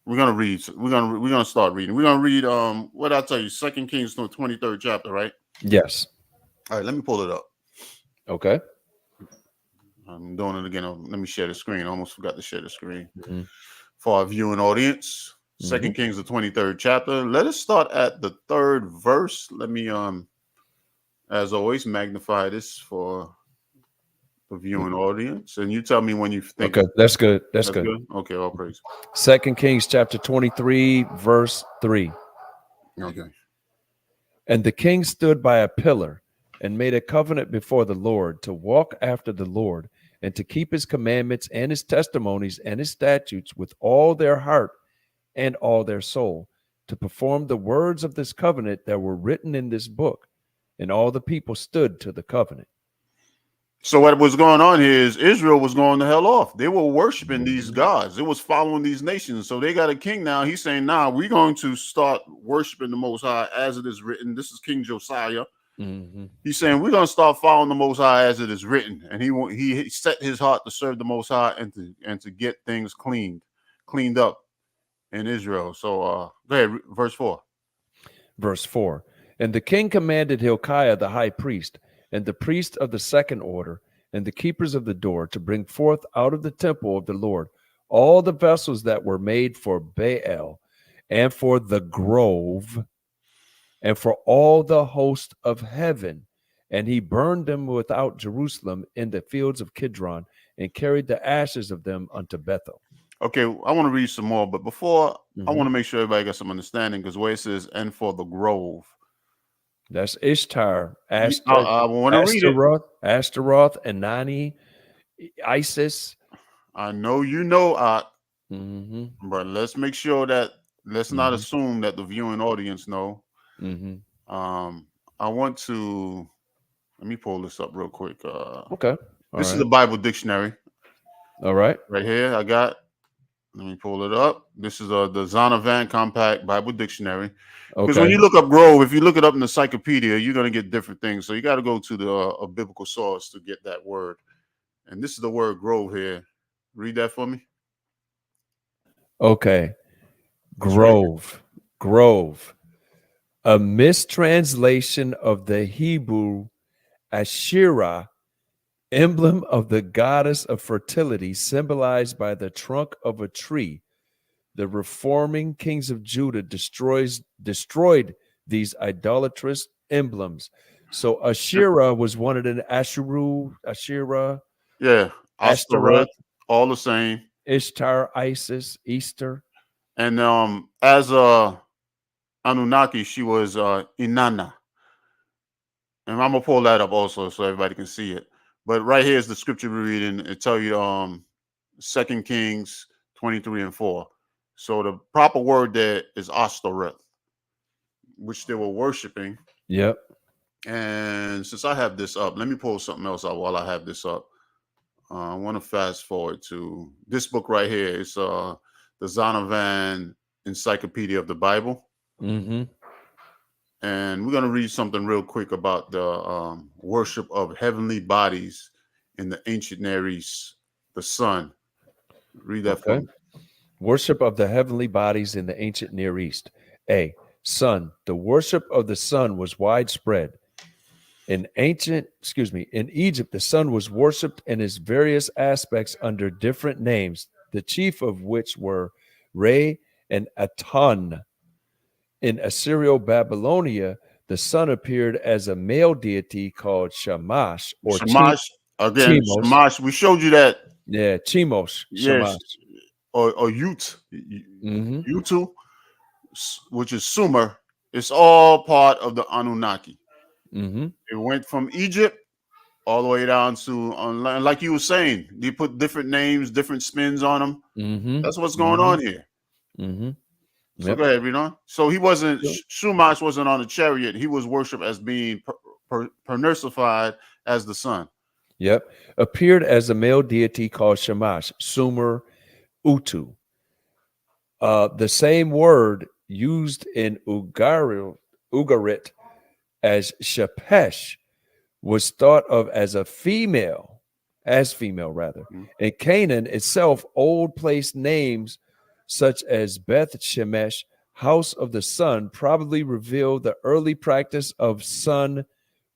We're gonna read. We're gonna start reading. We're gonna read. What I tell you, 2 Kings, the 23rd chapter, right? Yes. All right. Let me pull it up. Okay. I'm doing it again. Let me share the screen. I almost forgot to share the screen for our viewing audience. 2 Kings, the 23rd chapter. Let us start at the 3rd verse. Let me, as always, magnify this for the viewing audience. And you tell me when you think. Okay, that's good. That's good. Okay, all praise. 2 Kings chapter 23, verse 3. Okay. And the king stood by a pillar and made a covenant before the Lord to walk after the Lord and to keep his commandments and his testimonies and his statutes with all their heart and all their soul, to perform the words of this covenant that were written in this book. And all the people stood to the covenant. So what was going on here is Israel was going the hell off. They were worshiping these gods. It was following these nations. So they got a king now. He's saying, nah, we're going to start worshiping the Most High as it is written. This is King Josiah. He's saying we're going to start following the Most High as it is written. And he set his heart to serve the Most High and to get things cleaned up in Israel. So go ahead, verse 4. Verse 4. And the king commanded Hilkiah the high priest, and the priest of the second order, and the keepers of the door, to bring forth out of the temple of the Lord all the vessels that were made for Baal, and for the grove, and for all the host of heaven. And he burned them without Jerusalem in the fields of Kidron, and carried the ashes of them unto Bethel. Okay, I want to read some more, but before, I want to make sure everybody got some understanding, because where it says, and for the grove. That's Ishtar, I want to read it. Ashtaroth, Anani, Isis. I know you know, but let's make sure that let's not assume that the viewing audience know. I want to let me pull this up real quick. Okay. This is a Bible dictionary. All right. Right here, I got. Let me pull it up. This is the Zonovan Compact Bible Dictionary. Because when you look up grove, if you look it up in the encyclopedia, you're going to get different things. So you got to go to a biblical source to get that word. And this is the word grove here. Read that for me. Okay. Grove. Right. Grove. A mistranslation of the Hebrew Asherah, emblem of the goddess of fertility, symbolized by the trunk of a tree. The reforming kings of Judah destroyed these idolatrous emblems. So Asherah was one of the Asherah. Yeah, Ashtaroth, all the same. Ishtar, Isis, Easter. And as Anunnaki, she was Inanna. And I'm gonna pull that up also so everybody can see it. But right here is the scripture we're reading. It tell you 2 Kings 23 and 4. So the proper word there is Ashtoreth, which they were worshiping. Yep. And since I have this up, let me pull something else up while I have this up. I want to fast forward to this book right here. It's the Zonovan Encyclopedia of the Bible. And we're going to read something real quick about the worship of heavenly bodies in the ancient Near East, the sun. Read that for me. Worship of the heavenly bodies in the ancient Near East. A. Sun. The worship of the sun was widespread. In Egypt, the sun was worshipped in its various aspects under different names, the chief of which were Re and Aton. In Assyrio-Babylonia, the sun appeared as a male deity called Shamash or Shamash again. Chemos. Shamash. We showed you that. Yeah, Chemos. Yes. Shamash. Or Yutu, which is Sumer. It's all part of the Anunnaki. It went from Egypt all the way down to, like you were saying, they put different names, different spins on them. That's what's going on here. So go ahead, read on. So he wasn't, Shumash wasn't on a chariot. He was worshipped as being personified as the sun. Yep. Appeared as a male deity called Shamash, Sumer, Utu. The same word used in Ugarit as Shepesh was thought of as female. In Canaan itself, old place names such as Beth Shemesh, house of the sun, probably reveal the early practice of sun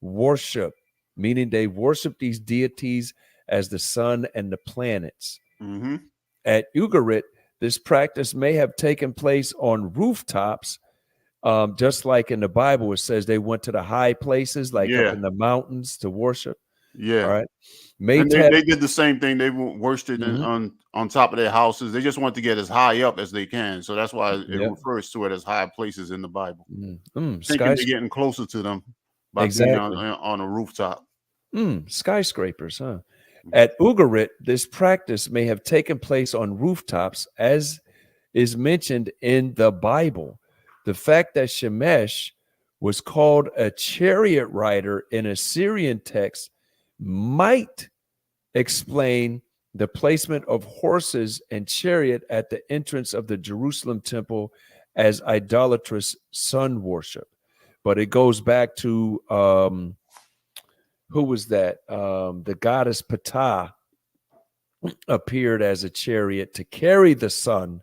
worship, meaning they worship these deities as the sun and the planets. At Ugarit, this practice may have taken place on rooftops, just like in the Bible, it says they went to the high places, like up in the mountains to worship. Yeah. All right. And they did the same thing. They worshipped on top of their houses. They just want to get as high up as they can. So that's why it refers to it as high places in the Bible. Thinking they're getting closer to them by being on a rooftop. Skyscrapers, huh? At Ugarit, this practice may have taken place on rooftops, as is mentioned in the Bible. The fact that Shemesh was called a chariot rider in Assyrian text might explain the placement of horses and chariot at the entrance of the Jerusalem temple as idolatrous sun worship. But it goes back to who was that? The goddess Ptah appeared as a chariot to carry the sun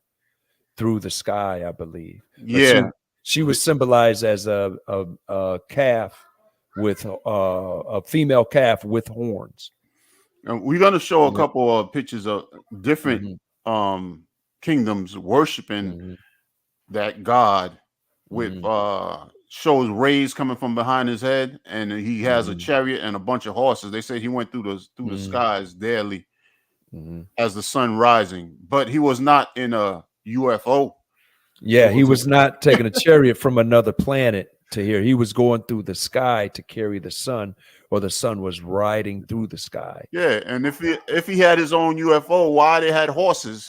through the sky, I believe. But she was symbolized as a calf with a female calf with horns. And we're going to show a couple of pictures of different kingdoms worshiping that god with shows rays coming from behind his head, and he has a chariot and a bunch of horses. They say he went through the skies daily as the sun rising, but he was not in a UFO. Yeah, he was not taking a chariot from another planet to here. He was going through the sky to carry the sun, or the sun was riding through the sky. Yeah, and if he had his own UFO, why they had horses?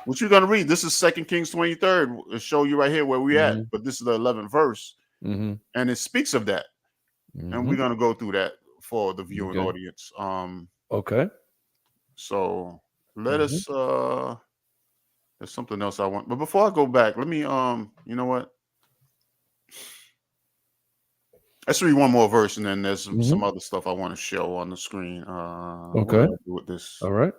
What you're gonna read? This is 2 Kings 23rd. It'll show you right here where we at, but this is the 11th verse, and it speaks of that, and we're gonna go through that for the viewing audience. Okay. So let us. There's something else I want, but before I go back, let me. You know what? Let's read one more verse, and then there's some other stuff I want to show on the screen. Okay. What do I do with this? All right.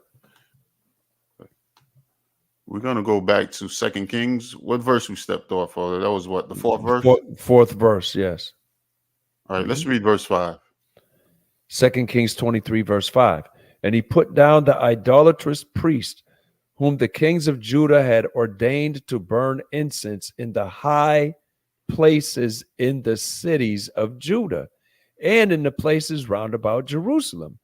We're gonna go back to 2 Kings. What verse we stepped off of? That was what, the fourth verse? Fourth verse, yes. All right, let's read verse 5. 2 Kings 23, verse 5. And he put down the idolatrous priest, whom the kings of Judah had ordained to burn incense in the high places in the cities of Judah and in the places round about Jerusalem,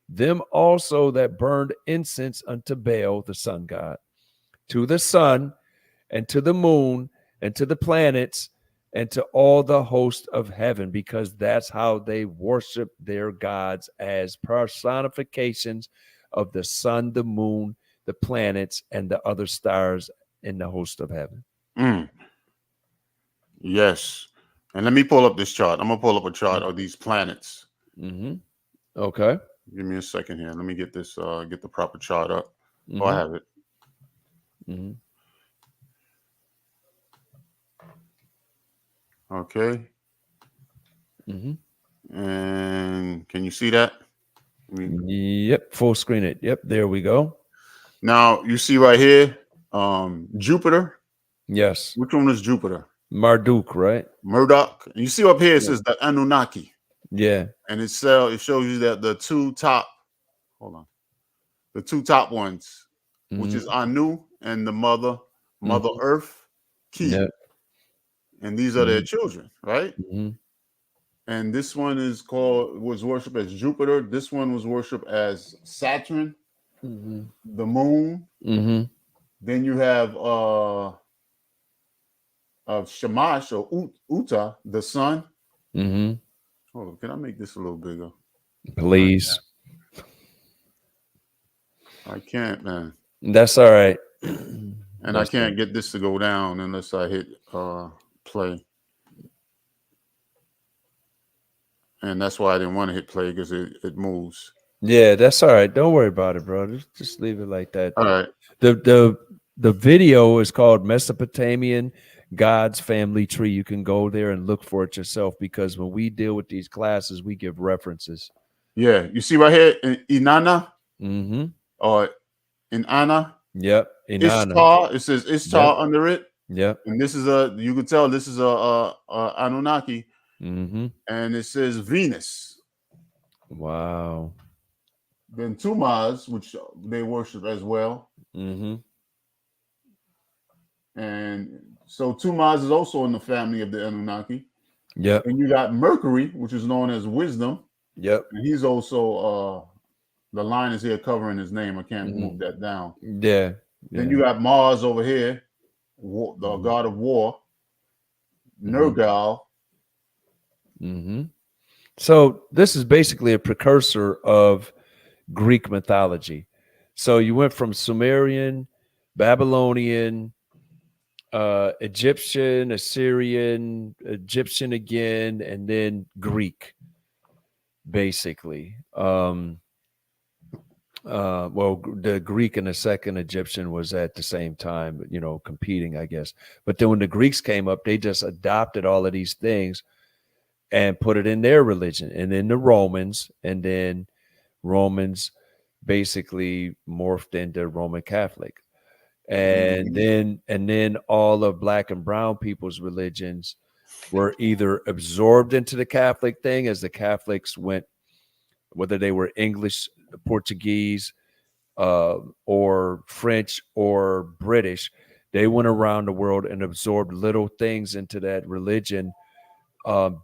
them also that burned incense unto Baal, the sun god, to the sun and to the moon and to the planets and to all the host of heaven, because that's how they worship their gods, as personifications of the sun, the moon, the planets, and the other stars in the host of heaven. Yes. And let me pull up this chart. I'm gonna pull up a chart of these planets. Okay. Give me a second here. Let me get this get the proper chart up. Oh, I have it. Okay. And can you see that? Yep, full screen it. Yep, there we go. Now you see right here, Jupiter. Yes. Which one is Jupiter? Marduk, right? Murdoch. And you see up here it says the Anunnaki. Yeah. And it shows you that the two top ones, which is Anu and the mother Earth, Ki. and these are their children, right? Mhm. And this one was worshipped as Jupiter. This one was worshipped as Saturn, Mhm. the moon. Mhm. Then you have Shamash or Uta, the sun. Mhm. Oh, can I make this a little bigger? Please. I can't, man. That's all right. And I can't get this to go down unless I hit play. And that's why I didn't want to hit play, because it moves. Yeah, that's all right. Don't worry about it, bro. Just leave it like that. All right. The video is called Mesopotamian God's Family Tree. You can go there and look for it yourself, because when we deal with these classes, we give references. Yeah, you see right here, Inanna, Mm-hmm. or Inanna. Yep. Inanna. Ishtar. It says Ishtar under it. Yep. And this is you can tell this is a Anunnaki. Mm-hmm. And it says Venus. Wow. Then Tumas, which they worship as well. Mm-hmm. And so Tumas is also in the family of the Anunnaki. Yep. And you got Mercury, which is known as wisdom. Yep. And he's also the line is here covering his name. I can't move that down. Yeah. Then you got Mars over here, the god of war, Nergal. Mm-hmm. So this is basically a precursor of Greek mythology. So you went from Sumerian, Babylonian, Egyptian, Assyrian, Egyptian again, and then Greek, basically. Well, the Greek and the second Egyptian was at the same time, competing, I guess. But then when the Greeks came up, they just adopted all of these things and put it in their religion. And then the Romans, and then Romans basically morphed into Roman Catholic. And then all of Black and brown people's religions were either absorbed into the Catholic thing, as the Catholics went, whether they were English, Portuguese, or French or British, they went around the world and absorbed little things into that religion,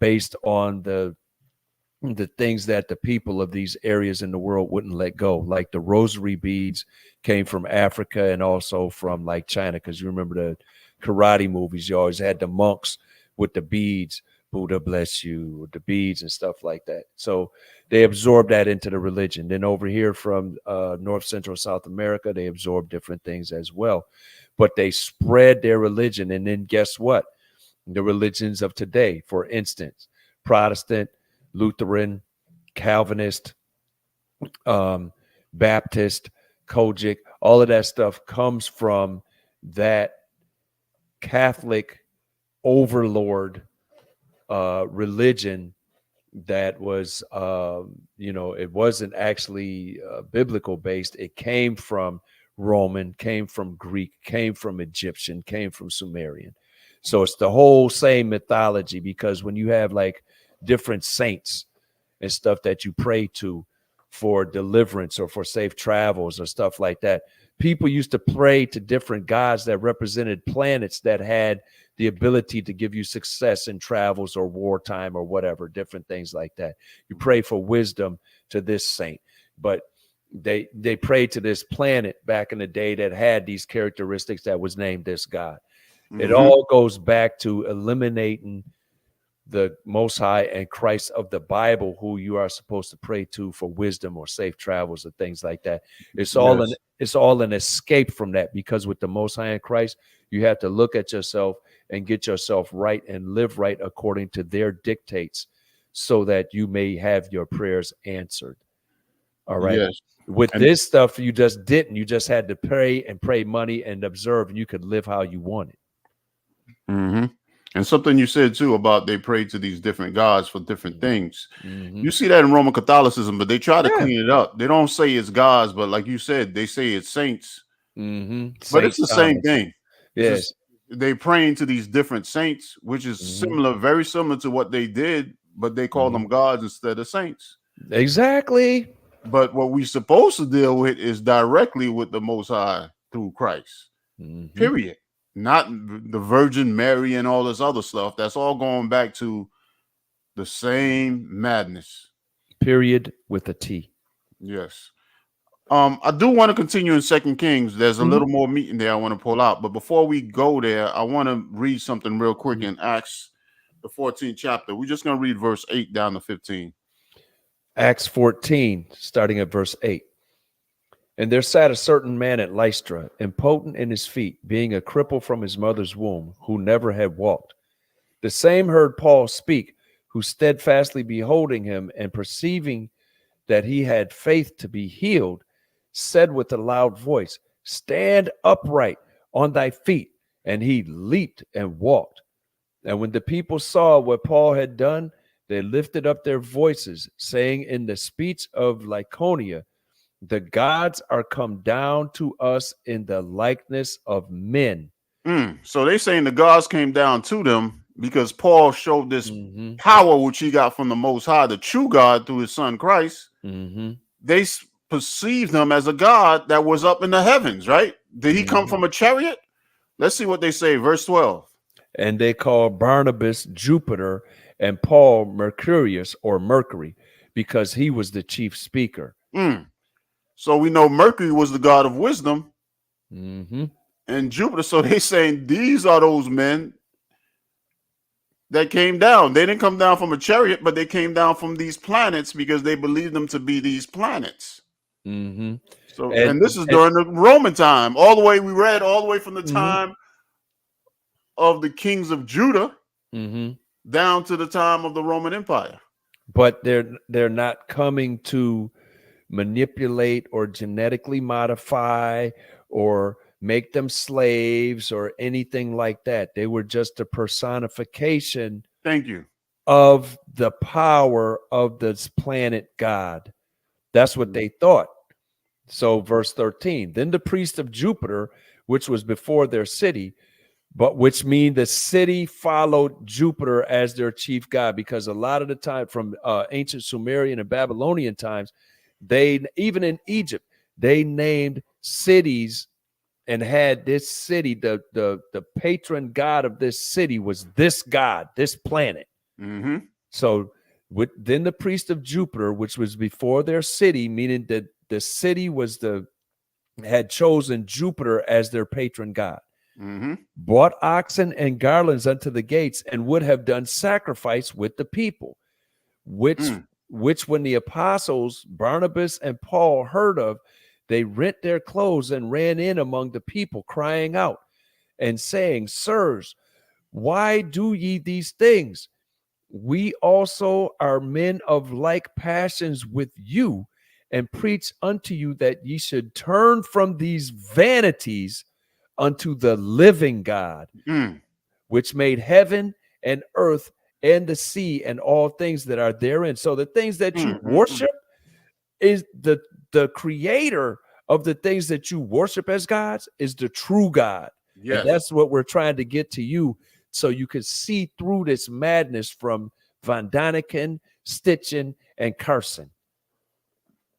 based on the things that the people of these areas in the world wouldn't let go. Like the rosary beads came from Africa and also from like China, because you remember the karate movies, you always had the monks with the beads, Buddha bless you, with the beads and stuff like that. So they absorbed that into the religion. Then over here from North Central South America, they absorbed different things as well, but they spread their religion. And then guess what? The religions of today, for instance, Protestant, Lutheran, Calvinist, Baptist, Kojic, all of that stuff comes from that Catholic overlord religion that was, it wasn't actually biblical based. It came from Roman, came from Greek, came from Egyptian, came from Sumerian. So it's the whole same mythology, because when you have like different saints and stuff that you pray to for deliverance or for safe travels or stuff like that, people used to pray to different gods that represented planets that had the ability to give you success in travels or wartime or whatever, different things like that. You pray for wisdom to this saint, but they prayed to this planet back in the day that had these characteristics that was named this god. It all goes back to eliminating the Most High and Christ of the Bible, who you are supposed to pray to for wisdom or safe travels or things like that. It's all an escape from that, because with the Most High and Christ, you have to look at yourself and get yourself right and live right according to their dictates, so that you may have your prayers answered. All right. Yes. With this stuff, you just didn't. You just had to pray and pray money and observe, and you could live how you wanted. And something you said too about they prayed to these different gods for different things. You see that in Roman Catholicism, but they try to clean it up. They don't say it's gods, but like you said, they say it's saints. But it's the same thing. Yes. They praying to these different saints, which is similar, very similar to what they did, but they call them gods instead of saints. Exactly. But what we're supposed to deal with is directly with the Most High through Christ. Period. not the Virgin Mary and all this other stuff. That's all going back to the same madness. Period with a T. Yes. I do want to continue in 2 Kings. There's a little more meat in there I want to pull out. But before we go there, I want to read something real quick in Acts, the 14th chapter. We're just going to read verse 8 down to 15. Acts 14, starting at verse 8. And there sat a certain man at Lystra, impotent in his feet, being a cripple from his mother's womb, who never had walked. The same heard Paul speak, who steadfastly beholding him and perceiving that he had faith to be healed, said with a loud voice, Stand upright on thy feet. And he leaped and walked. And when the people saw what Paul had done, they lifted up their voices, saying in the speech of Lycaonia, the gods are come down to us in the likeness of men. So they saying the gods came down to them because Paul showed this power which he got from the Most High, the true God, through his son Christ. They perceived him as a god that was up in the heavens, right? Did he come from a chariot? Let's see what they say. Verse 12. And they called Barnabas Jupiter and Paul Mercurius, or Mercury, because he was the chief speaker. So we know Mercury was the god of wisdom, and Jupiter. So they saying these are those men that came down. They didn't come down from a chariot, but they came down from these planets because they believed them to be these planets. So, and this is during the Roman time, all the way we read all the way from the time of the kings of Judah down to the time of the Roman Empire. But they're not coming to manipulate or genetically modify or make them slaves or anything like that. They were just a personification. Thank you. Of the power of this planet God. That's what they thought. So verse 13, then the priest of Jupiter, which was before their city, but which mean the city followed Jupiter as their chief god, because a lot of the time from ancient Sumerian and Babylonian times, they, even in Egypt, they named cities and had this city, the patron god of this city was this god, this planet. So then the priest of Jupiter, which was before their city, meaning that the city was had chosen Jupiter as their patron god, brought oxen and garlands unto the gates, and would have done sacrifice with the people, which when the apostles Barnabas and Paul heard of, they rent their clothes and ran in among the people, crying out and saying, Sirs, why do ye these things? We also are men of like passions with you, and preach unto you that ye should turn from these vanities unto the living God, which made heaven and earth and the sea and all things that are therein. So the things that you worship is the creator of the things that you worship as gods is the true God. Yes. And that's what we're trying to get to you, so you can see through this madness from Von Daniken, Stitchen, and Carson.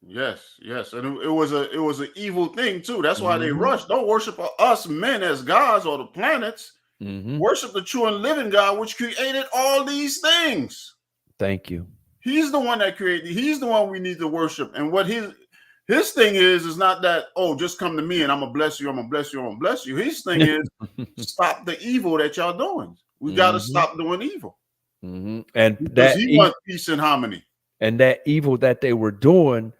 Yes, and it was an evil thing too. That's why they rushed. Don't worship us men as gods or the planets. Worship the true and living God, which created all these things. Thank you. He's the one that created. He's the one we need to worship. And what his thing is not that, oh, just come to me and I'm gonna bless you. I'm gonna bless you. I'm gonna bless you. His thing is stop the evil that y'all doing. We got to stop doing evil. And because that he wants peace and harmony. And that evil that they were doing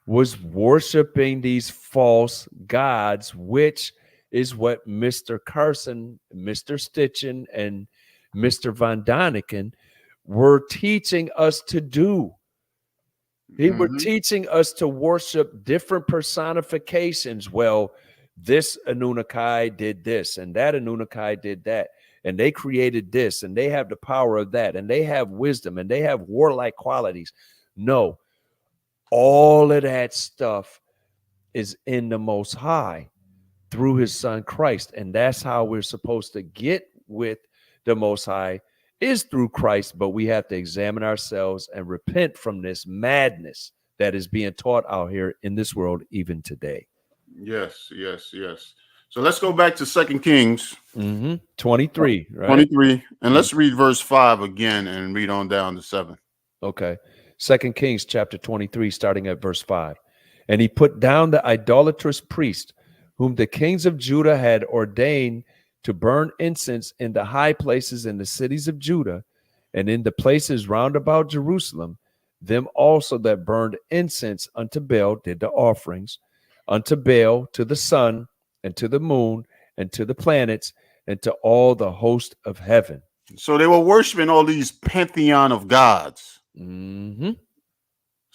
was worshiping these false gods, which is what Mr. Carson, Mr. Stitchen, and Mr. Von Daniken were teaching us to do. They were teaching us to worship different personifications. Well, this Anunnaki did this, and that Anunnaki did that, and they created this, and they have the power of that, and they have wisdom, and they have warlike qualities. No. All of that stuff is in the Most High through his son Christ. And that's how we're supposed to get with the Most High, is through Christ. But we have to examine ourselves and repent from this madness that is being taught out here in this world even today. Yes. So let's go back to 2 Kings 23, right? 23, and let's read verse 5 again and read on down to 7. Okay. 2 Kings chapter 23, starting at verse 5. And he put down the idolatrous priest, whom the kings of Judah had ordained to burn incense in the high places in the cities of Judah, and in the places round about Jerusalem, them also that burned incense unto Baal did the offerings, unto Baal, to the sun, and to the moon, and to the planets, and to all the host of heaven. So they were worshiping all these pantheon of gods. So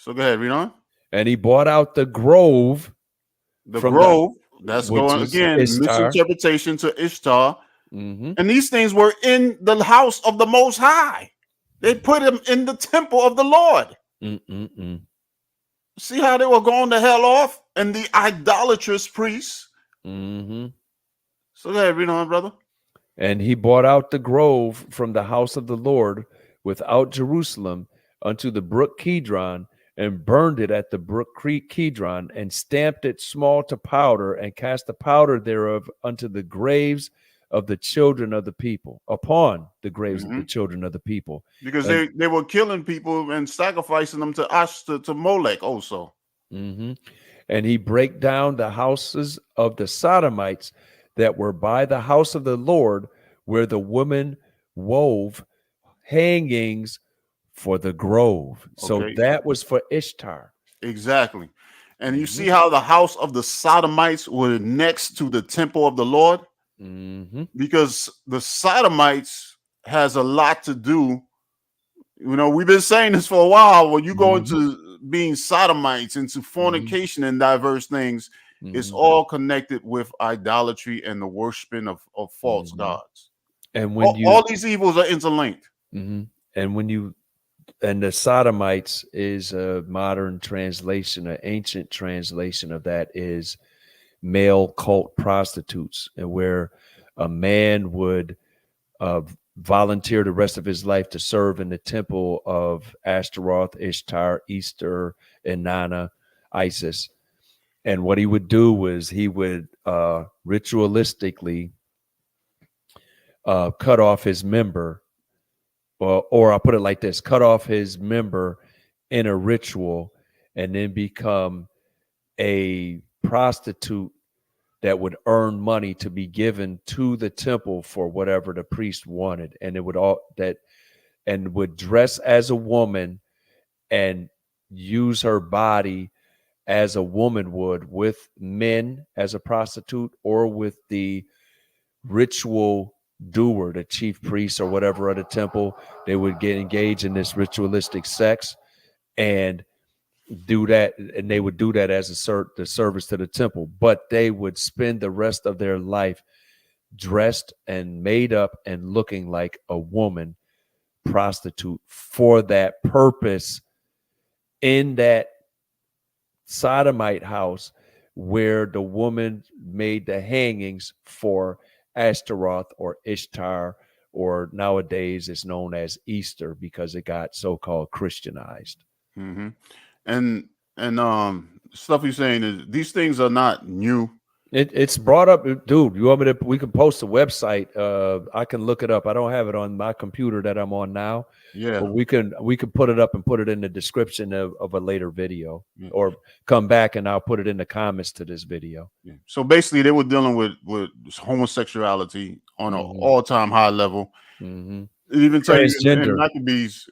go ahead, read on. And he bought out the grove. The grove, that's going again, Ishtar. misinterpretation to Ishtar. And these things were in the house of the Most High. They put him in the temple of the Lord. See how they were going to hell off? And the idolatrous priests. So go ahead, read on, brother. And he bought out the grove from the house of the Lord without Jerusalem unto the brook Kidron, and burned it at the brook Kidron, and stamped it small to powder, and cast the powder thereof unto the graves of the children of the people, upon the graves of the children of the people. Because they were killing people and sacrificing them to Molech also. And he brake down the houses of the Sodomites that were by the house of the Lord, where the woman wove hangings for the grove. So that was for Ishtar. Exactly. And you see how the house of the Sodomites were next to the temple of the Lord? Because the Sodomites has a lot to do. You know, we've been saying this for a while. When you go into being Sodomites, into fornication and diverse things, it's all connected with idolatry and the worshiping of false gods. And when all these evils are interlinked. And the Sodomites is a modern translation, an ancient translation of that is male cult prostitutes, and where a man would volunteer the rest of his life to serve in the temple of Ashtaroth, Ishtar, Easter, Inanna, Isis. And what he would do was he would ritualistically cut off his member, or I'll put it like this, cut off his member in a ritual, and then become a prostitute that would earn money to be given to the temple for whatever the priest wanted. And it would would dress as a woman and use her body as a woman would with men as a prostitute, or with the ritual doer, the chief priest or whatever of the temple. They would get engaged in this ritualistic sex and do that, and they would do that as the service to the temple. But they would spend the rest of their life dressed and made up and looking like a woman prostitute for that purpose in that Sodomite house, where the woman made the hangings for Ashtaroth or Ishtar, or nowadays it's known as Easter because it got so-called Christianized. And stuff you're saying is these things are not new. It's brought up, dude. You want me to? We can post a website. I can look it up. I don't have it on my computer that I'm on now. Yeah, but we can put it up and put it in the description of a later video, or come back and I'll put it in the comments to this video. So basically, they were dealing with homosexuality on an all-time high level. Even tell you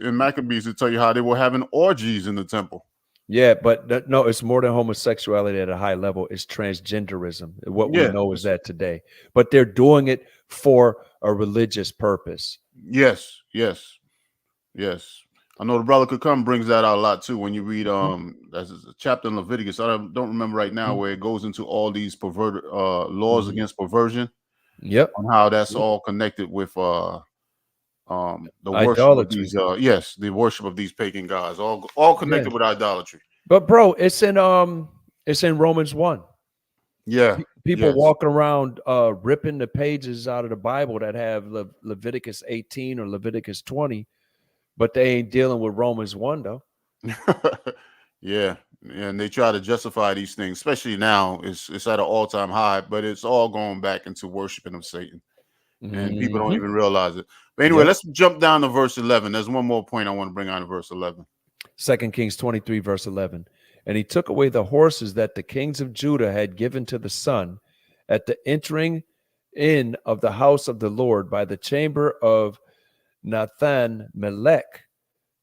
in Maccabees to tell you how they were having orgies in the temple. Yeah, but no, it's more than homosexuality at a high level. It's transgenderism. What we know is that today, but they're doing it for a religious purpose. Yes. I know the brother could come brings that out a lot too. When you read that's a chapter in Leviticus, I don't remember right now, where it goes into all these perverted laws against perversion. On how that's all connected with the worship of these the worship of these pagan gods, all connected with idolatry. But bro, it's in Romans 1. People walking around ripping the pages out of the Bible that have Leviticus 18 or Leviticus 20, but they ain't dealing with Romans 1 though. Yeah, and they try to justify these things, especially now. It's at an all-time high, but it's all going back into worshiping of Satan, and people don't even realize it. But anyway, let's jump down to verse 11. There's one more point I want to bring on to verse 11. 2 Kings 23, verse 11. And he took away the horses that the kings of Judah had given to the sun at the entering in of the house of the Lord by the chamber of Nathan Melech.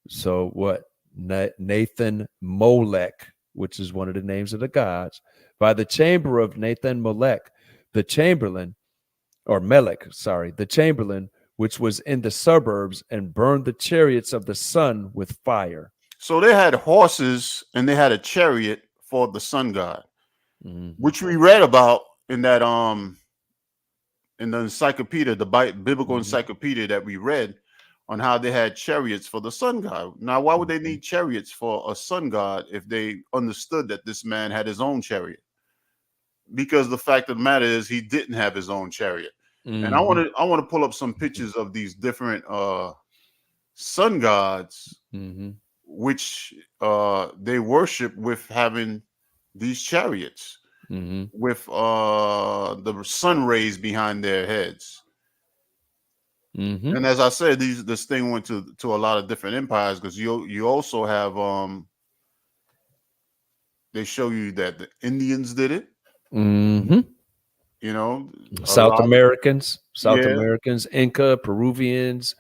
So what? Nathan Molech, which is one of the names of the gods, by the chamber of Nathan Molech, the chamberlain, or Melech, sorry, the chamberlain, which was in the suburbs, and burned the chariots of the sun with fire. So they had horses and they had a chariot for the sun god, which we read about in that in the encyclopedia, the biblical encyclopedia that we read on how they had chariots for the sun god. Now, why would they need chariots for a sun god if they understood that this man had his own chariot? Because the fact of the matter is he didn't have his own chariot. And I want to pull up some pictures of these different sun gods, which they worship with having these chariots with the sun rays behind their heads. And as I said, this thing went to a lot of different empires, because you also have they show you that the Indians did it. You know, South Americans, Inca, Peruvians,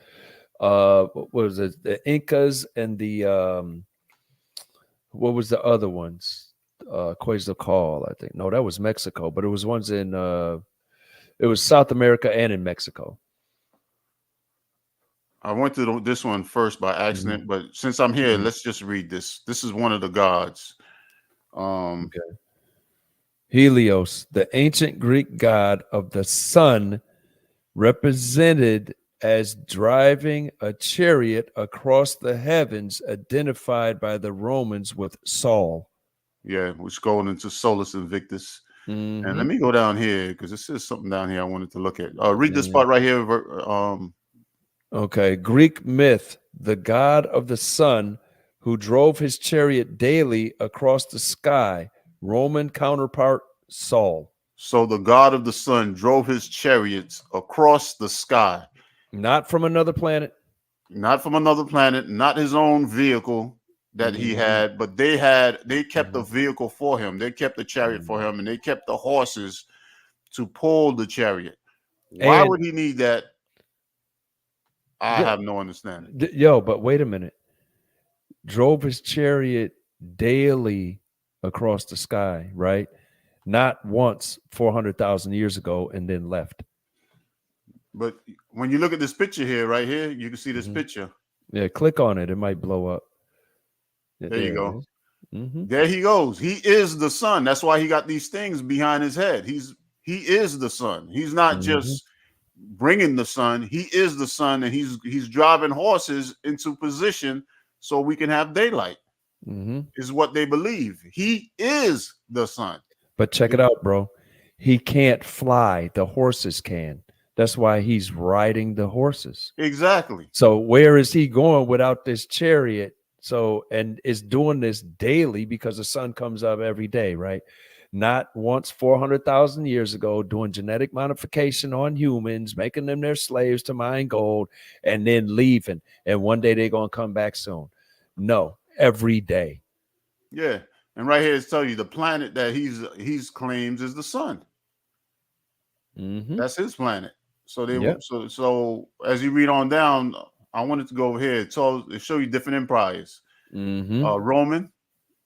what was it? The Incas and the what was the other ones? Quetzalcoatl, I think. No, that was Mexico, but it was ones in it was South America and in Mexico. I went to this one first by accident, but since I'm here, let's just read this. This is one of the gods. Okay. Helios, the ancient Greek god of the sun, represented as driving a chariot across the heavens, identified by the Romans with Sol. Yeah, which going into Solus Invictus. And let me go down here, because this is something down here I wanted to look at. Read this part right here. Okay. Greek myth, the god of the sun who drove his chariot daily across the sky. Roman counterpart, Sol. So the god of the sun drove his chariots across the sky. Not from another planet. Not from another planet, not his own vehicle that he had, but they kept the vehicle for him. They kept the chariot for him, and they kept the horses to pull the chariot. Why would he need that? I have no understanding. But wait a minute. Drove his chariot daily across the sky, right? Not once 400,000 years ago and then left. But when you look at this picture here, right here, you can see this picture. Yeah, click on it. It might blow up. There you go. There he goes. He is the sun. That's why he got these things behind his head. He is the sun. He's not just bringing the sun. He is the sun, and he's driving horses into position so we can have daylight. Is what they believe. He is the sun. But check it out, bro. He can't fly. The horses can. That's why he's riding the horses. Exactly. So where is he going without this chariot? So, and is doing this daily because the sun comes up every day, right? Not once 400,000 years ago, doing genetic modification on humans, making them their slaves to mine gold, and then leaving. And one day they're going to come back soon. No, every day. Yeah. And right here, it's telling you the planet that he's claims is the sun. That's his planet. So so as you read on down, I wanted to go over here. It show you different empires. Roman,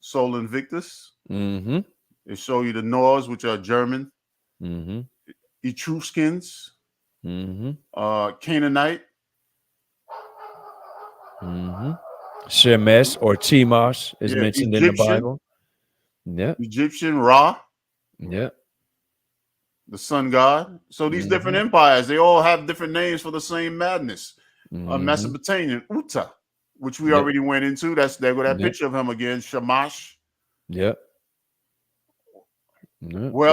Sol Invictus. It show you the Norse, which are German. Etruscans. Canaanite. Shemesh or Chemosh is mentioned in the Bible. Egyptian, Ra. The sun god. So these different empires, they all have different names for the same madness. Mesopotamian, Uta, which we already went into. There go that picture of him again. Shamash. Well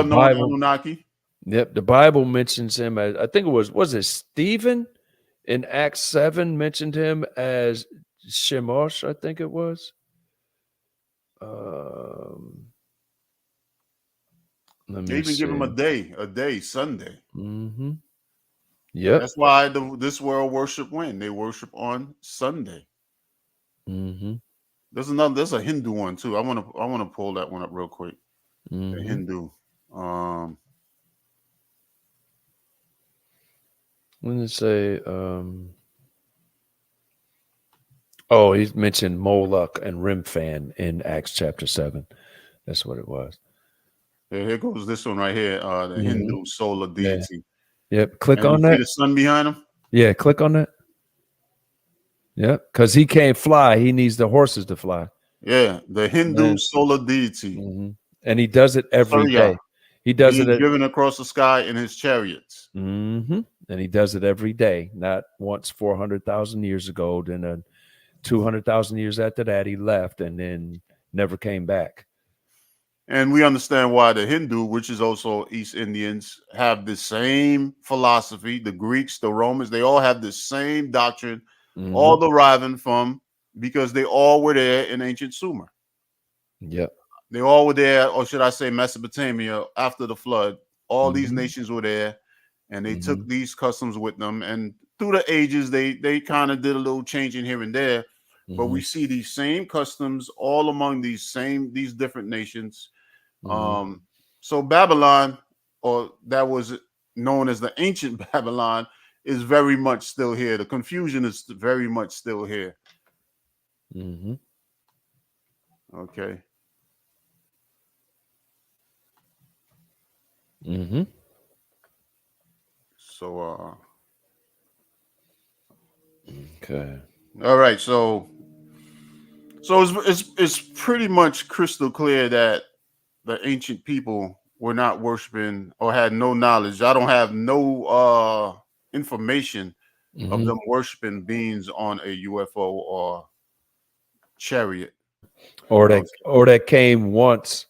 known Anunnaki. The Bible mentions him as, I think it was it Stephen in Acts 7 mentioned him as Shemosh, I think it was. Let They me even give them see. a day, Sunday. Mm-hmm. Yep. That's why this world worship when they worship on Sunday. Mm-hmm. There's a Hindu one too. I wanna pull that one up real quick. Mm-hmm. The Hindu. When did it say? Oh, he mentioned Moloch and Remphan in Acts chapter 7. That's what it was. Yeah, here goes this one right here. The Hindu solar deity. Yep. Click And on you see that. the sun behind him? Yeah, click on that. Yep. Because he can't fly. He needs the horses to fly. Yeah, the Hindu solar deity. Mm-hmm. And he does it every day. He does it driven across the sky in his chariots. Mm-hmm. And he does it every day, not once 400,000 years ago. Then 200,000 years after that, he left and then never came back. And we understand why the Hindu, which is also East Indians, have the same philosophy. The Greeks, the Romans, they all have the same doctrine, all deriving from, because they all were there in ancient Sumer. Yep. They all were there, or should I say Mesopotamia, after the flood. All these nations were there, and they took these customs with them. And through the ages, they kind of did a little changing here and there. But we see these same customs all among these different nations. So Babylon, or that was known as the ancient Babylon, is very much still here. The confusion is very much still here. Okay. So okay. All right, so it's pretty much crystal clear that the ancient people were not worshiping or had no knowledge. I don't have no information of them worshiping beings on a UFO or chariot. Or that came once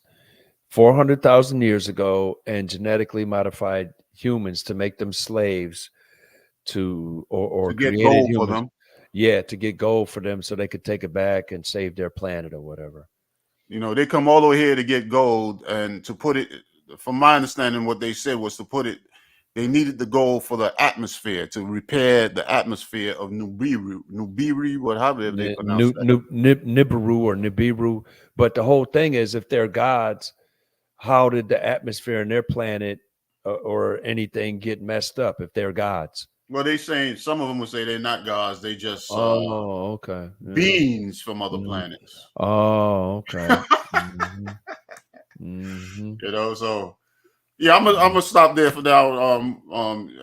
400,000 years ago and genetically modified humans to make them slaves or get created gold humans. for them. Yeah, to get gold for them so they could take it back and save their planet or whatever. You know, they come all the way here to get gold, and to put it, from my understanding, what they said was to put it, they needed the gold for the atmosphere, to repair the atmosphere of Nibiru, whatever they pronounce that. Nibiru or Nibiru. But the whole thing is, if they're gods, how did the atmosphere in their planet or anything get messed up if they're gods? Well, they saying some of them would say they're not gods; they just okay, beings from other planets. Oh, okay. You know, so yeah, I'm gonna stop there for now.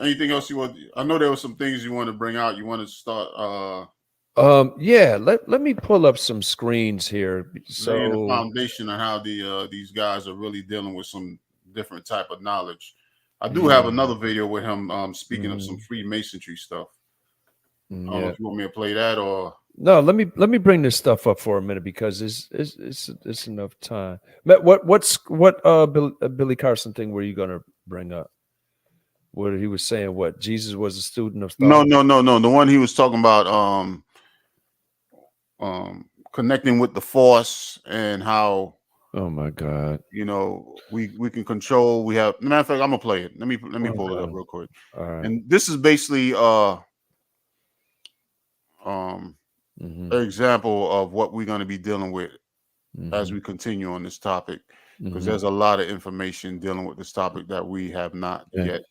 Anything else you want? I know there were some things you want to bring out. You want to start? Yeah. Let me pull up some screens here. So laying the foundation on how these guys are really dealing with some different type of knowledge. I do have another video with him speaking of some Freemasonry stuff. I don't know if you want me to play that or no. Let me bring this stuff up for a minute because it's enough time. What Billy Carson thing were you gonna bring up? Where he was saying what Jesus was a student of thought? No. The one he was talking about connecting with the Force and how. Oh my God! You know, we can control. We have. Matter of fact, I'm gonna play it. Let me pull it up real quick. All right. And this is basically an example of what we're going to be dealing with as we continue on this topic, because there's a lot of information dealing with this topic that we have not yet.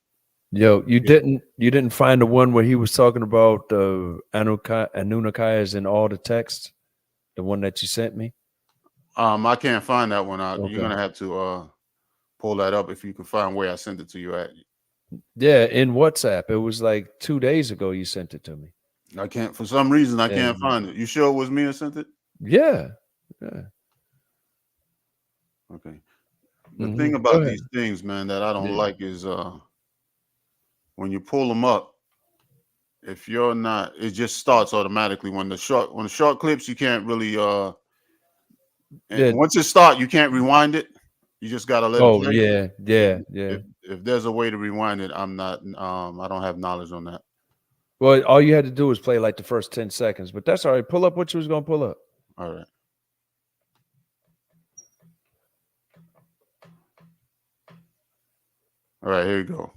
Yo, you didn't find the one where he was talking about Anunnaki in all the text, the one that you sent me. I can't find that one out. Okay. You're gonna have to pull that up if you can find where I sent it to you at. Yeah, in WhatsApp. It was like 2 days ago you sent it to me. I can't, for some reason, I can't find it. You sure it was me that sent it? Yeah. Okay. The thing about these things, man, that I don't like is when you pull them up, if you're not, it just starts automatically. When the short clips, you can't really and once it starts, you can't rewind it. You just gotta let it play. Yeah. If there's a way to rewind it, I'm not I don't have knowledge on that. Well, all you had to do was play like the first 10 seconds, but that's all right. Pull up what you was gonna pull up. All right. All right, here you go.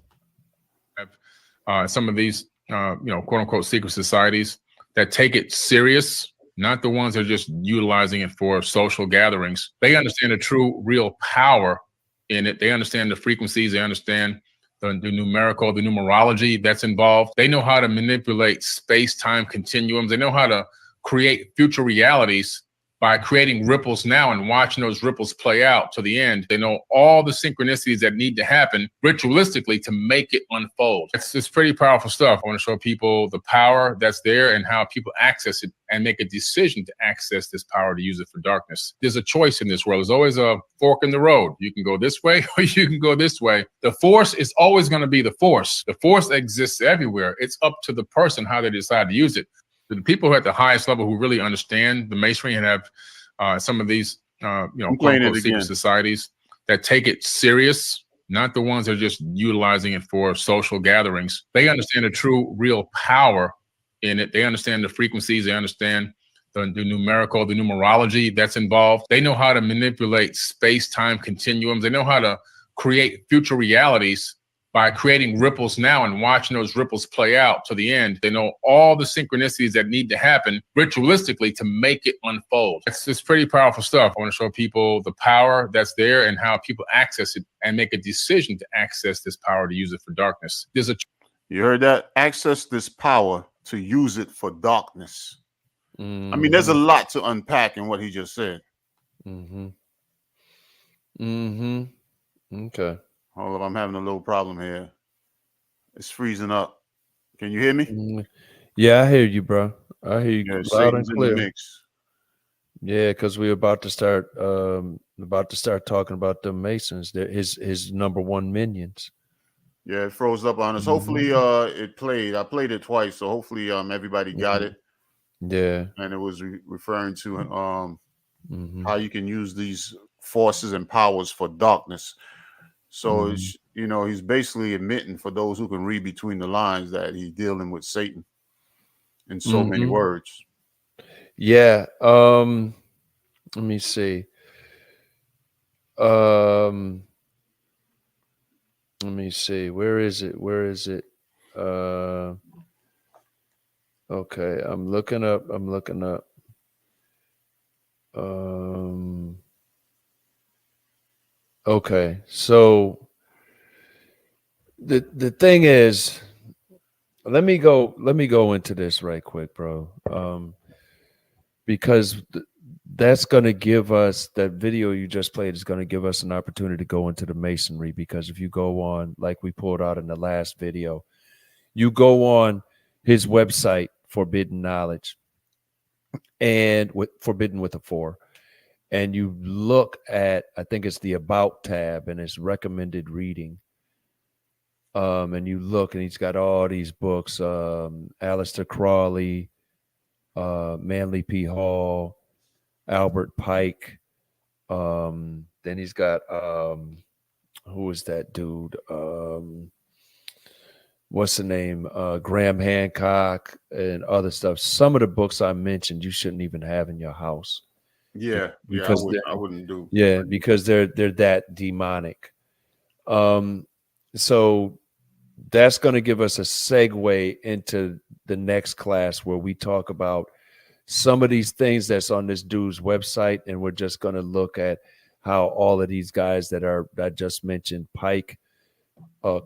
Some of these, quote unquote secret societies that take it serious, not the ones that are just utilizing it for social gatherings. They understand the true, real power in it. They understand the frequencies. They understand the numerology that's involved. They know how to manipulate space-time continuums. They know how to create future realities by creating ripples now and watching those ripples play out to the end. They know all the synchronicities that need to happen ritualistically to make it unfold. It's pretty powerful stuff. I want to show people the power that's there and how people access it and make a decision to access this power to use it for darkness. There's a choice in this world. There's always a fork in the road. You can go this way or you can go this way. The force is always going to be the force. The force exists everywhere. It's up to the person how they decide to use it. The people who are at the highest level who really understand the masonry and have some of these, quote-unquote secret societies that take it serious, not the ones that are just utilizing it for social gatherings. They understand the true, real power in it. They understand the frequencies. They understand the numerology that's involved. They know how to manipulate space-time continuums. They know how to create future realities by creating ripples now and watching those ripples play out to the end. They know all the synchronicities that need to happen ritualistically to make it unfold. It's pretty powerful stuff. I want to show people the power that's there and how people access it and make a decision to access this power to use it for darkness. You heard that? Access this power to use it for darkness. I mean, there's a lot to unpack in what he just said. Okay. Hold up, I'm having a little problem here. It's freezing up. Can you hear me? Yeah, I hear you, bro. I hear you Yeah, loud and Satan's in clear. the mix. Yeah, because we're about to start talking about the Masons. His number one minions. Yeah, it froze up on us. Hopefully it played. I played it twice, so hopefully everybody got it. Yeah. And it was referring to how you can use these forces and powers for darkness. So it's, he's basically admitting, for those who can read between the lines, that he's dealing with Satan in so many words. Yeah. Let me see. Let me see. Where is it? Okay, I'm looking up. Okay, so the thing is, let me go into this right quick, bro. Because that's going to give us, that video you just played is going to give us an opportunity to go into the masonry. Because if you go on, like we pulled out in the last video, you go on his website, Forbidden Knowledge, and with Forbidden with a 4, and you look at, I think it's the About tab, and it's recommended reading. And you look, and he's got all these books, Aleister Crowley, Manly P. Hall, Albert Pike. Then he's got who is that dude? What's the name? Graham Hancock and other stuff. Some of the books I mentioned you shouldn't even have in your house. Yeah, because I wouldn't do. Yeah, because they're that demonic. So that's going to give us a segue into the next class where we talk about some of these things that's on this dude's website, and we're just going to look at how all of these guys that I just mentioned, Pike,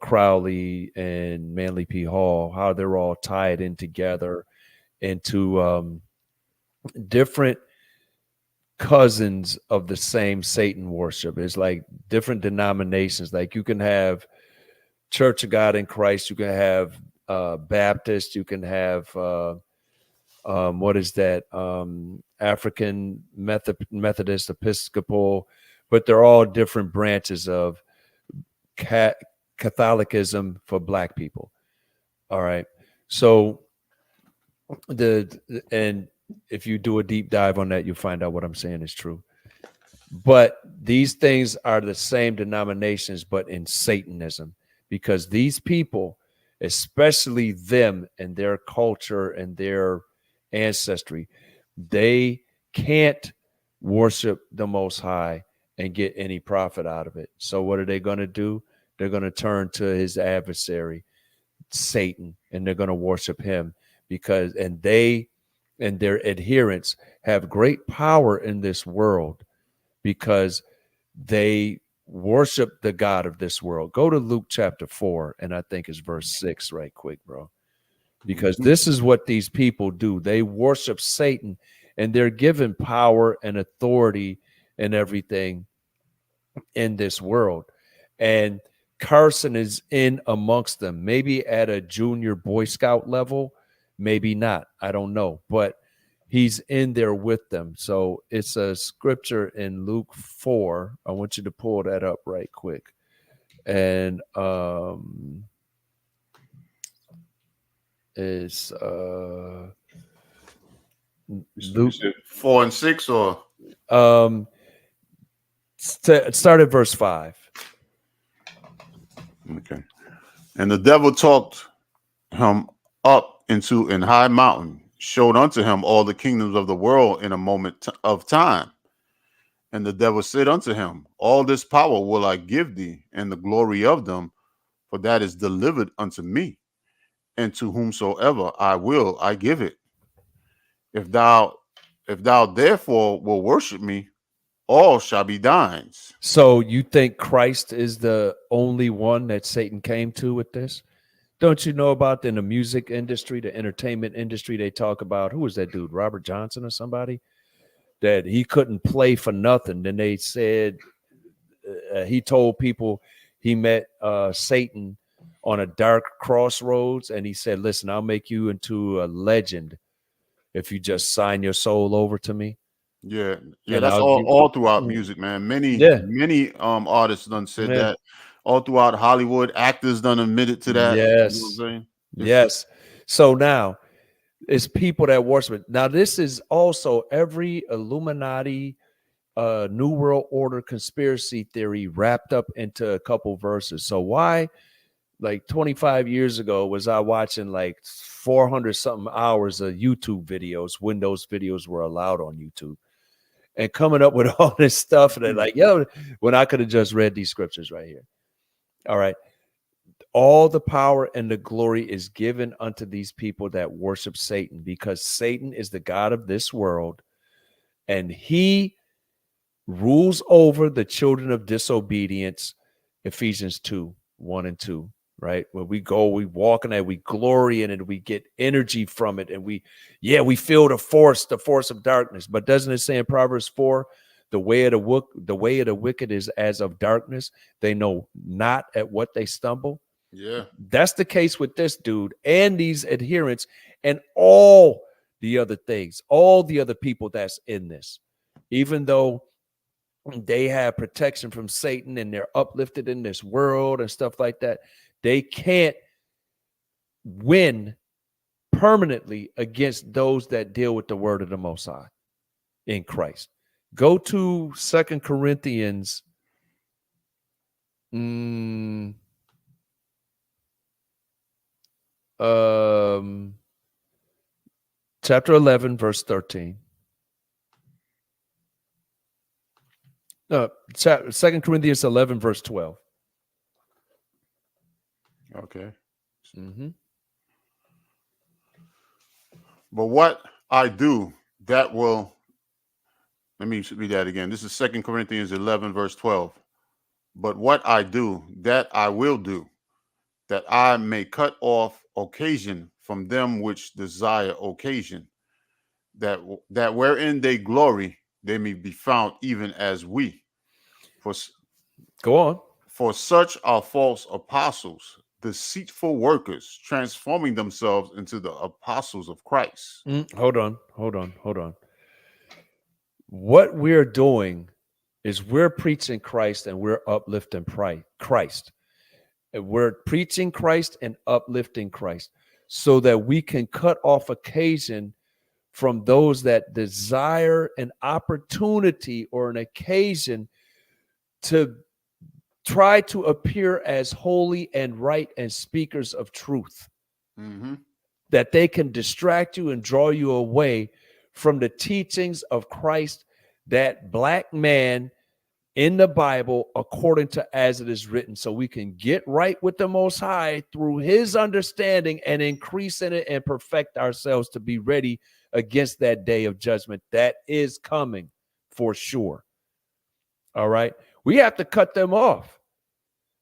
Crowley, and Manly P. Hall, how they're all tied in together into different cousins of the same Satan worship. It's like different denominations. Like you can have Church of God in Christ, you can have Baptist, you can have what is that? African Methodist, Episcopal, but they're all different branches of Catholicism for Black people. All right. So and if you do a deep dive on that, you'll find out what I'm saying is true. But these things are the same denominations, but in Satanism, because these people, especially them and their culture and their ancestry, they can't worship the Most High and get any profit out of it. So what are they going to do? they're going to turn to his adversary, Satan, and they're going to worship him because, and they and their adherents have great power in this world because they worship the God of this world. Go to Luke chapter 4, and I think it's verse 6 right quick, bro. Because this is what these people do. They worship Satan, and they're given power and authority and everything in this world. And Carson is in amongst them, maybe at a junior Boy Scout level, maybe not. I don't know. But he's in there with them. So it's a scripture in Luke 4. I want you to pull that up right quick. And is Luke 4 and 6 or start at verse 5. okay. And the devil talked him up into an high mountain, showed unto him all the kingdoms of the world in a moment of time. And the devil said unto him, all this power will I give thee, and the glory of them, for that is delivered unto me, and to whomsoever I will, I give it. If thou therefore will worship me, all shall be thine. So you think Christ is the only one that Satan came to with this? Don't you know about in the music industry, the entertainment industry, they talk about, who was that dude, Robert Johnson or somebody, that he couldn't play for nothing. Then they said he told people he met Satan on a dark crossroads, and he said, listen, I'll make you into a legend if you just sign your soul over to me. Yeah, And that's all throughout music, man. Many artists done said that. All throughout Hollywood, actors done admitted to that. Yes. You know what I'm saying? Yes. So now it's people that worship it. Now, this is also every Illuminati, New World Order conspiracy theory wrapped up into a couple verses. So why, like 25 years ago, was I watching like 400 something hours of YouTube videos when those videos were allowed on YouTube, and coming up with all this stuff? And they're like, yo, when I could have just read these scriptures right here. All right. All the power and the glory is given unto these people that worship Satan, because Satan is the God of this world, and he rules over the children of disobedience. Ephesians 2, 1 and 2, right? When we go, we walk in it, we glory in it, we get energy from it, and we feel the force of darkness. But doesn't it say in Proverbs 4, the way of the wicked is as of darkness? They know not at what they stumble. Yeah. That's the case with this dude and these adherents and all the other things, all the other people that's in this. Even though they have protection from Satan and they're uplifted in this world and stuff like that, they can't win permanently against those that deal with the word of the Most High in Christ. Go to 2 Corinthians chapter 11, verse 13. 2 Corinthians 11, verse 12. Okay. Mm-hmm. But what I do, that will, let me read that again. This is 2 Corinthians 11, verse 12. But what I do, that I will do, that I may cut off occasion from them which desire occasion, that wherein they glory, they may be found even as we. Go on. For such are false apostles, deceitful workers, transforming themselves into the apostles of Christ. Hold on. What we're doing is we're preaching Christ and we're uplifting Christ. And we're preaching Christ and uplifting Christ so that we can cut off occasion from those that desire an opportunity or an occasion to try to appear as holy and right and speakers of truth. Mm-hmm. That they can distract you and draw you away from the teachings of Christ, that black man in the Bible according to as it is written, so we can get right with the Most High through his understanding and increase in it and perfect ourselves to be ready against that day of judgment that is coming for sure. All right. We have to cut them off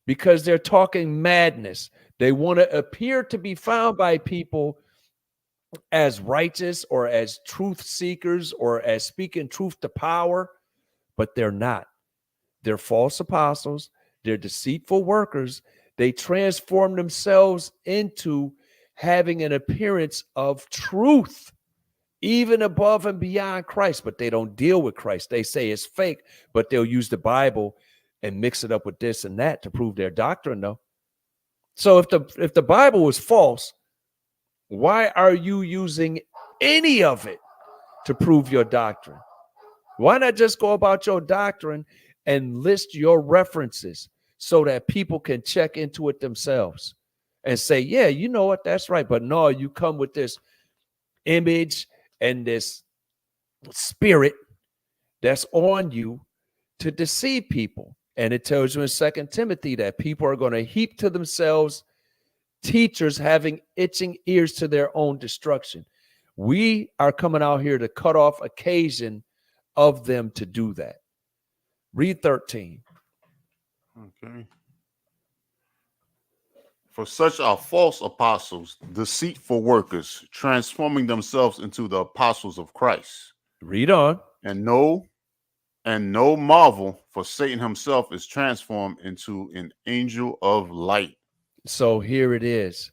because they're talking madness. They want to appear to be found by people as righteous or as truth seekers or as speaking truth to power, but they're not. They're false apostles. They're deceitful workers. They transform themselves into having an appearance of truth, even above and beyond Christ, but they don't deal with Christ. They say it's fake, but they'll use the Bible and mix it up with this and that to prove their doctrine, though. So if the Bible is false, why are you using any of it to prove your doctrine? Why not just go about your doctrine and list your references so that people can check into it themselves and say, yeah, you know what, that's right. But no, you come with this image and this spirit that's on you to deceive people. And it tells you in 2 Timothy that people are going to heap to themselves teachers having itching ears to their own destruction. We are coming out here to cut off occasion of them to do that. Read 13. Okay. For such are false apostles, deceitful workers, transforming themselves into the apostles of Christ. Read on. And no marvel, for Satan himself is transformed into an angel of light. So here it is.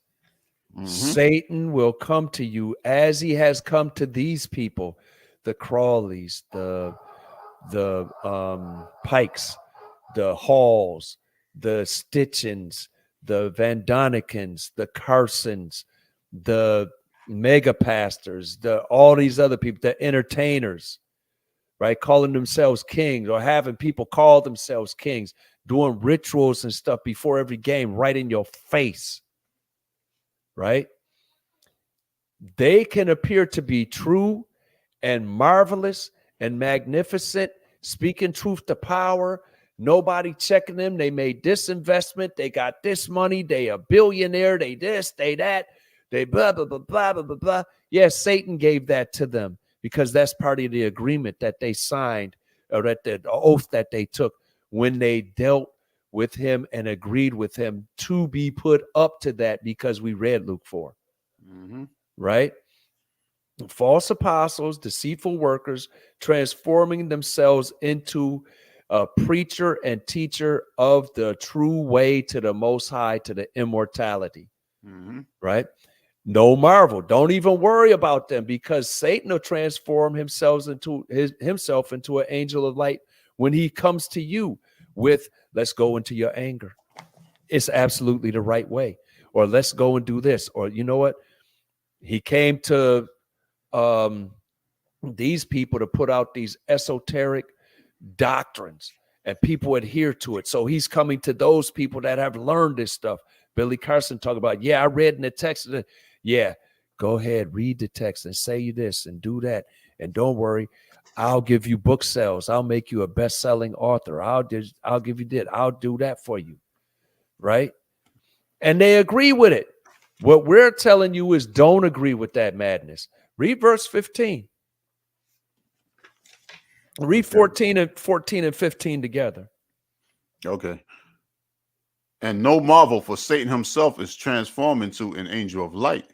Satan will come to you as he has come to these people, the Crawleys, the Pikes, the Halls, the Stitchens, the Van Donikens, the Carsons, the mega pastors, all these other people, the entertainers, right? Calling themselves kings or having people call themselves kings, doing rituals and stuff before every game right in your face, right? They can appear to be true and marvelous and magnificent, speaking truth to power. Nobody checking them. They made this investment. They got this money. They a billionaire. They this, they that. They blah, blah, blah, blah, blah, blah, blah. Yes, Satan gave that to them because that's part of the agreement that they signed or that the oath that they took when they dealt with him and agreed with him to be put up to that, because we read Luke 4. Right? False apostles, deceitful workers, transforming themselves into a preacher and teacher of the true way to the Most High, to the immortality. Right? No marvel. Don't even worry about them, because Satan will transform himself into an angel of light when he comes to you with, let's go into your anger. It's absolutely the right way. Or let's go and do this. Or you know what? He came to these people to put out these esoteric doctrines, and people adhere to it. So he's coming to those people that have learned this stuff. Billy Carson talk about, I read in the text. Yeah, go ahead, read the text and say this and do that. And don't worry, I'll give you book sales. I'll make you a best-selling author. I'll give you that. I'll do that for you. Right? And they agree with it. What we're telling you is don't agree with that madness. Read verse 15. Read 14 and 15 together. Okay. And no marvel, for Satan himself is transformed into an angel of light.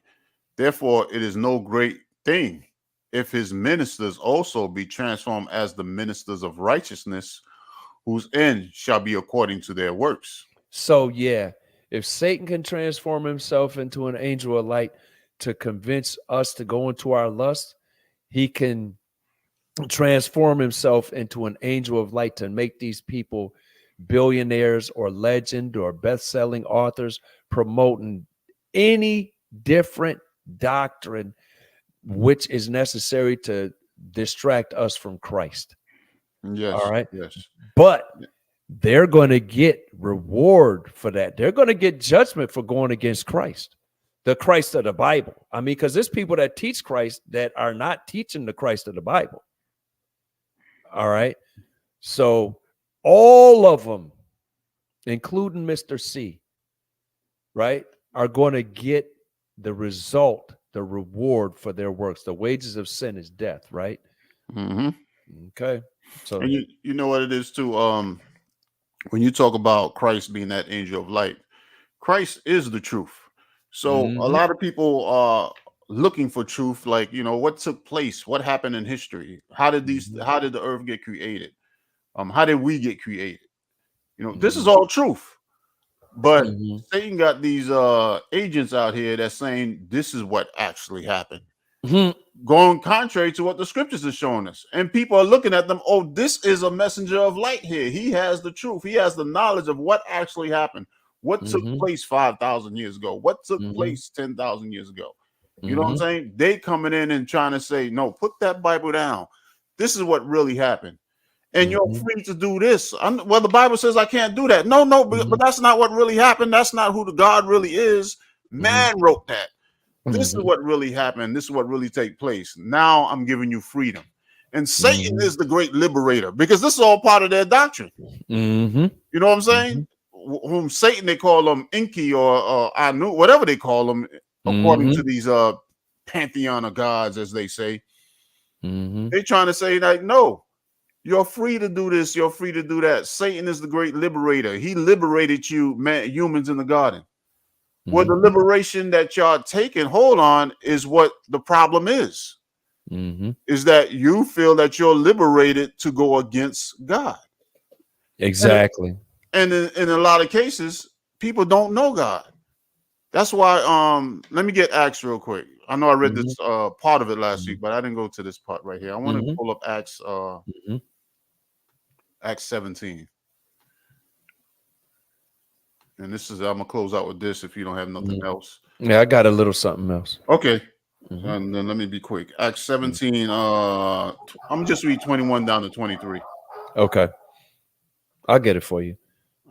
Therefore, it is no great thing if his ministers also be transformed as the ministers of righteousness, whose end shall be according to their works. So, if Satan can transform himself into an angel of light to convince us to go into our lust, he can transform himself into an angel of light to make these people billionaires or legend or best-selling authors, promoting any different doctrine which is necessary to distract us from Christ. Yes. All right. Yes. But they're going to get reward for that. They're going to get judgment for going against Christ, the Christ of the Bible. I mean, because there's people that teach Christ that are not teaching the Christ of the Bible. All right. So all of them, including Mr. C, right, are going to get the result, the reward for their works. The wages of sin is death, right? Mm-hmm. Okay. So, and you know what it is too. When you talk about Christ being that angel of light, Christ is the truth. So a lot of people are looking for truth, like, you know, what took place, what happened in history, how did the earth get created, how did we get created? You know, this is all truth. But Satan got these agents out here that's saying this is what actually happened, going contrary to what the scriptures are showing us. And people are looking at them, oh, this is a messenger of light here. He has the truth. He has the knowledge of what actually happened, what took place 5,000 years ago, what took place 10,000 years ago. You know what I'm saying? They coming in and trying to say, no, put that Bible down. This is what really happened. And you're free to do this. Well, the Bible says I can't do that. No, but that's not what really happened. That's not who the God really is. Man wrote that. This is what really happened. This is what really take place. Now I'm giving you freedom. And Satan is the great liberator, because this is all part of their doctrine. You know what I'm saying? Whom Satan, they call them Enki or Anu, whatever they call them, according to these pantheon of gods, as they say. They're trying to say, like, no, you're free to do this. You're free to do that. Satan is the great liberator. He liberated you, man, humans in the garden. Well, the liberation that y'all taking hold on is what the problem is. Is that you feel that you're liberated to go against God. Exactly. And in a lot of cases, people don't know God. That's why, let me get Acts real quick. I know I read this part of it last week, but I didn't go to this part right here. I want to pull up Acts Acts 17. And this is, I'm gonna close out with this if you don't have nothing else. Yeah, I got a little something else. Okay. And then let me be quick. Acts 17, I'm just read 21 down to 23. Okay. I'll get it for you.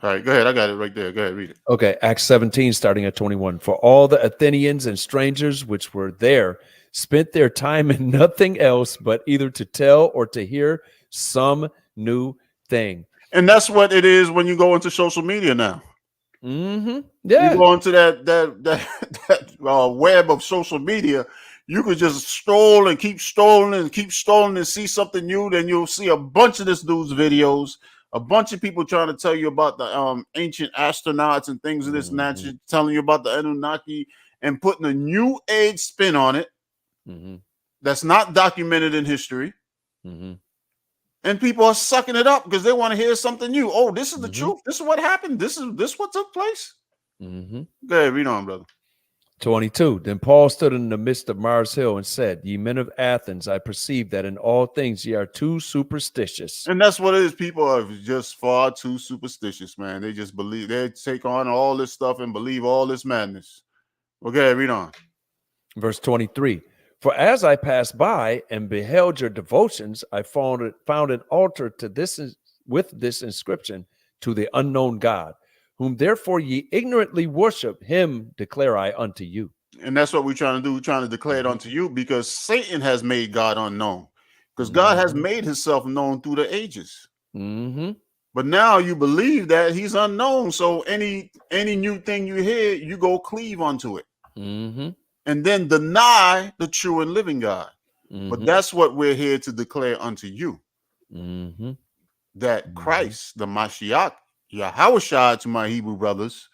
All right, go ahead. I got it right there. Go ahead, read it. Okay, Acts 17, starting at 21. For all the Athenians and strangers which were there spent their time in nothing else but either to tell or to hear some new thing. And that's what it is when you go into social media now. Yeah. You go into that web of social media, you could just stroll and keep strolling and see something new. Then you'll see a bunch of this dude's videos, a bunch of people trying to tell you about the ancient astronauts and things of this nature, telling you about the Anunnaki and putting a new age spin on it that's not documented in history. And people are sucking it up because they want to hear something new. Oh, this is the truth. This is what happened. This what took place. Go ahead, read on, brother. 22. Then Paul stood in the midst of Mars Hill and said, Ye men of Athens, I perceive that in all things ye are too superstitious. And that's what it is. People are just far too superstitious, man. They just believe, they take on all this stuff and believe all this madness. Okay, read on. Verse 23. For as I passed by and beheld your devotions, I found an altar to this with this inscription, to the unknown God, whom therefore ye ignorantly worship, him declare I unto you. And that's what we're trying to do. We're trying to declare it unto you, because Satan has made God unknown, because God has made himself known through the ages. But now you believe that he's unknown. So any new thing you hear, you go cleave unto it. And then deny the true and living God. But that's what we're here to declare unto you. That Christ, the Mashiach, Yahushua to my Hebrew brothers,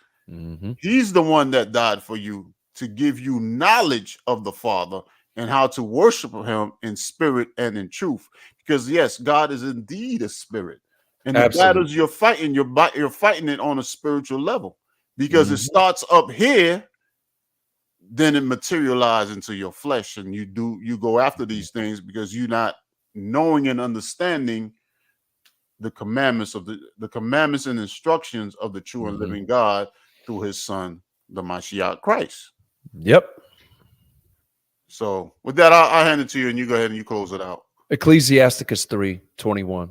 he's the one that died for you, to give you knowledge of the Father and how to worship him in spirit and in truth. Because yes, God is indeed a spirit. And the battles you're fighting, you're fighting it on a spiritual level. Because it starts up here, then it materializes into your flesh, and you go after these things because you're not knowing and understanding the commandments of the commandments and instructions of the true and living God through his son, the Mashiach Christ. Yep. So with that, I'll hand it to you, and you go ahead and you close it out. Ecclesiasticus 3:21.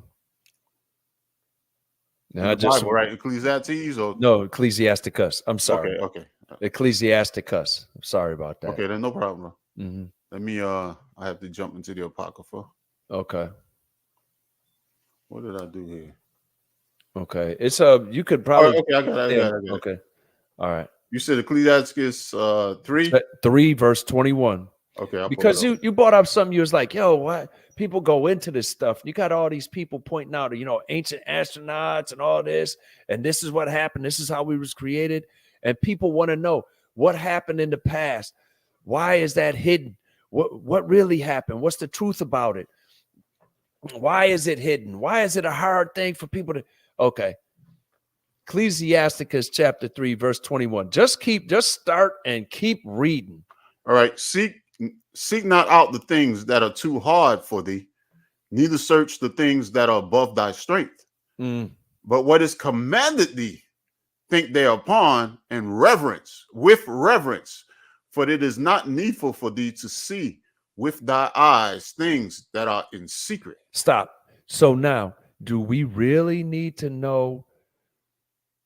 Now, Bible, right? Ecclesiastes or no, Ecclesiasticus. I'm sorry. Okay. Ecclesiasticus. I'm sorry about that. Okay, then no problem. Let me I have to jump into the Apocrypha. Okay. What did I do here? Okay, it's you could Oh, probably okay, I got it. okay, all right. You said Ecclesiastes 3. 3 verse 21. Okay, I'll pull it Because up. you brought up something, you was like, yo, what people go into this stuff. You got all these people pointing out, ancient astronauts and all this, and this is what happened. This is how we was created. And people want to know what happened in the past. Why is that hidden? What really happened? What's the truth about it? Why is it hidden? Why is it a hard thing for people to? Okay. Ecclesiasticus chapter 3, verse 21. Just start and keep reading. All right. Seek not out the things that are too hard for thee, neither search the things that are above thy strength. But what is commanded thee, think thereupon, and with reverence, for it is not needful for thee to see with thy eyes things that are in secret. Stop. So now, do we really need to know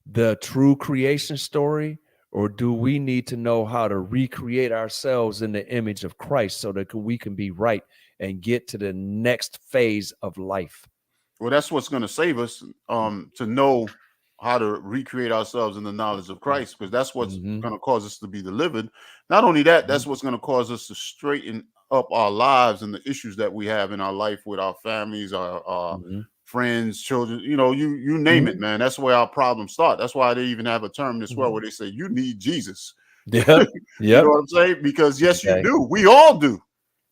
the true creation story, or do we need to know how to recreate ourselves in the image of Christ so that we can be right and get to the next phase of life? Well, that's what's going to save us, to know how to recreate ourselves in the knowledge of Christ, because that's what's going to cause us to be delivered. Not only that, that's what's going to cause us to straighten up our lives and the issues that we have in our life with our families, our friends, children, you name it, man. That's where our problems start. That's why they even have a term as well where they say you need Jesus. Yeah. You know what I'm saying? Because yes, you do. We all do.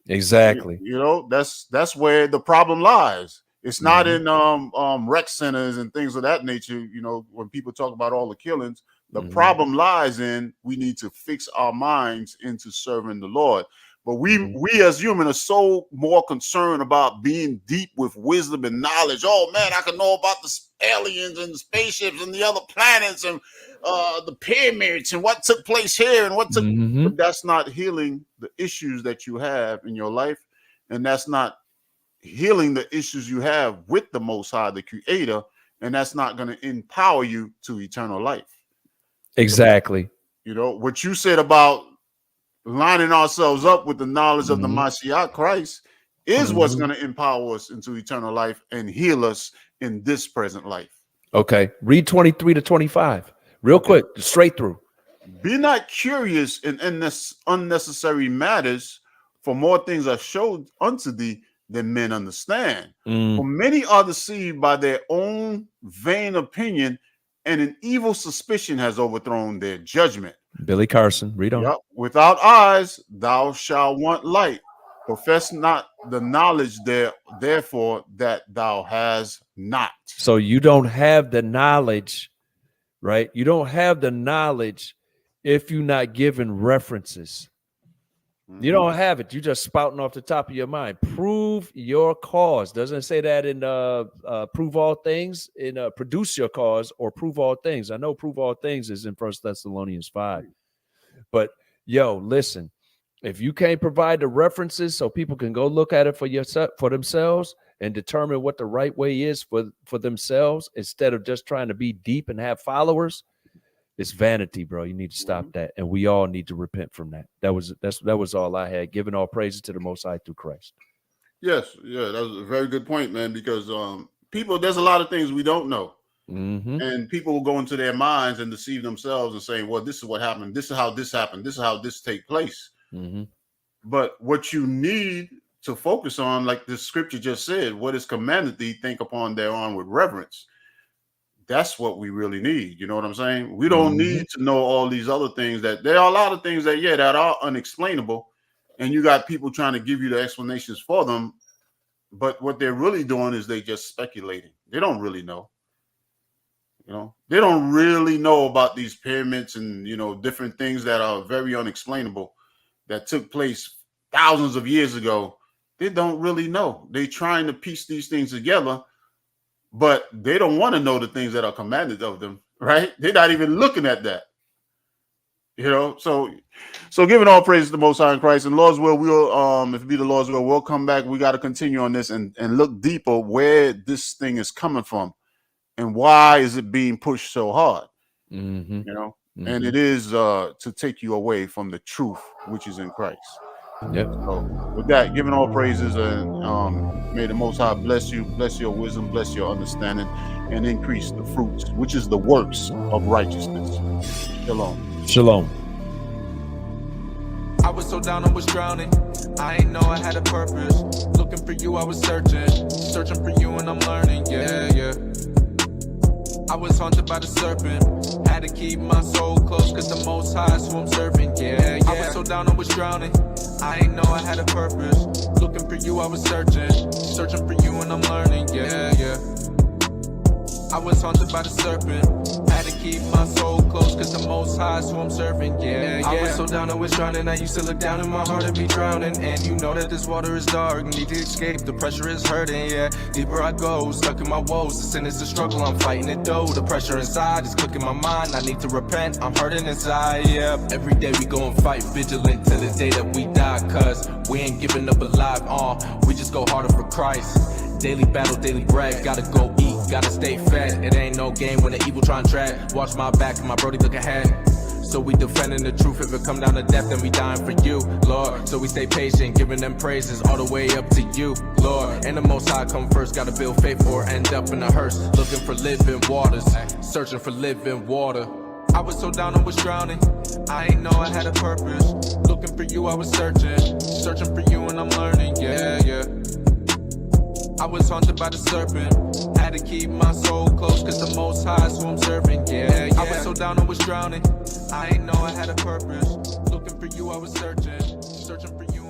Exactly. That's where the problem lies. It's not in rec centers and things of that nature. When people talk about all the killings, the problem lies in we need to fix our minds into serving the Lord. But we as humans are so more concerned about being deep with wisdom and knowledge. Oh man, I can know about the aliens and the spaceships and the other planets and the pyramids and what took place here and what took. But that's not healing the issues that you have in your life, and that's not healing the issues you have with the Most High, the Creator, and that's not going to empower you to eternal life. Exactly. What you said about lining ourselves up with the knowledge of the Messiah Christ is what's going to empower us into eternal life and heal us in this present life. Okay. Read 23 to 25 real quick, straight through. Be not curious in unnecessary matters, for more things are showed unto thee than men understand. For many are deceived by their own vain opinion, and an evil suspicion has overthrown their judgment. Billy Carson, read on. Yep. Without eyes, thou shalt want light. Profess not the knowledge therefore that thou hast not. So you don't have the knowledge, right? You don't have the knowledge if you're not given references. You don't have it. You're just spouting off the top of your mind. Prove your cause. Doesn't it say that in prove all things, in produce your cause or prove all things. I know prove all things is in 1 Thessalonians 5. But listen, if you can't provide the references so people can go look at it for themselves and determine what the right way is for themselves, instead of just trying to be deep and have followers, it's vanity, bro. You need to stop that, and we all need to repent from that. That was all I had. Giving all praises to the Most High through Christ. Yes, that was a very good point, man. Because there's a lot of things we don't know, and people will go into their minds and deceive themselves and say, "Well, this is what happened. This is how this happened. This is how this take place." But what you need to focus on, like the scripture just said, what is commanded thee, think upon thereon with reverence. That's what we really need. You know what I'm saying? We don't need to know all these other things. That there are a lot of things that are unexplainable, and you got people trying to give you the explanations for them. But what they're really doing is they just speculating. They don't really know. They don't really know about these pyramids and different things that are very unexplainable that took place thousands of years ago. They don't really know. They're trying to piece these things together. But they don't want to know the things that are commanded of them, right? They're not even looking at that, So giving all praise to the Most High in Christ, and Lord's will, we'll if it be the Lord's will, we'll come back. We got to continue on this and look deeper where this thing is coming from, and why is it being pushed so hard, And it is to take you away from the truth which is in Christ. Yeah. So with that, giving all praises, and may the Most High bless you, bless your wisdom, bless your understanding, and increase the fruits, which is the works of righteousness. Shalom. Shalom. I was so down, I was drowning. I ain't know I had a purpose. Looking for you, I was searching for you, and I'm learning. Yeah. I was haunted by the serpent. Had to keep my soul close, cause the Most High is who I'm serving. Yeah. I was so down, I was drowning. I ain't know I had a purpose. Looking for you, I was searching for you, and I'm learning. Yeah. I was haunted by the serpent. Had to keep my soul close, cause the Most High is who I'm serving. Yeah. I was so down, I was drowning. I used to look down in my heart and be drowning. And you know that this water is dark, need to escape, the pressure is hurting. Yeah, deeper I go, stuck in my woes. The sin is a struggle, I'm fighting it though. The pressure inside is cooking my mind. I need to repent, I'm hurting inside. Yeah, every day we go and fight, vigilant till the day that we die. Cause we ain't giving up alive, we just go harder for Christ. Daily battle, daily bread, gotta go eat, gotta stay fed. It ain't no game when the evil try and tread. Watch my back and my brody look ahead. So we defending the truth. If it come down to death, then we dying for you, Lord. So we stay patient, giving them praises all the way up to you, Lord. And the Most High come first, gotta build faith or end up in a hearse. Looking for living waters, searching for living water. I was so down, I was drowning. I ain't know I had a purpose. Looking for you, I was searching for you, and I'm learning. Yeah. I was haunted by the serpent. Had to keep my soul close, cause the Most High is who I'm serving. Yeah. I was so down, I was drowning. I ain't know I had a purpose. Looking for you, I was searching for you.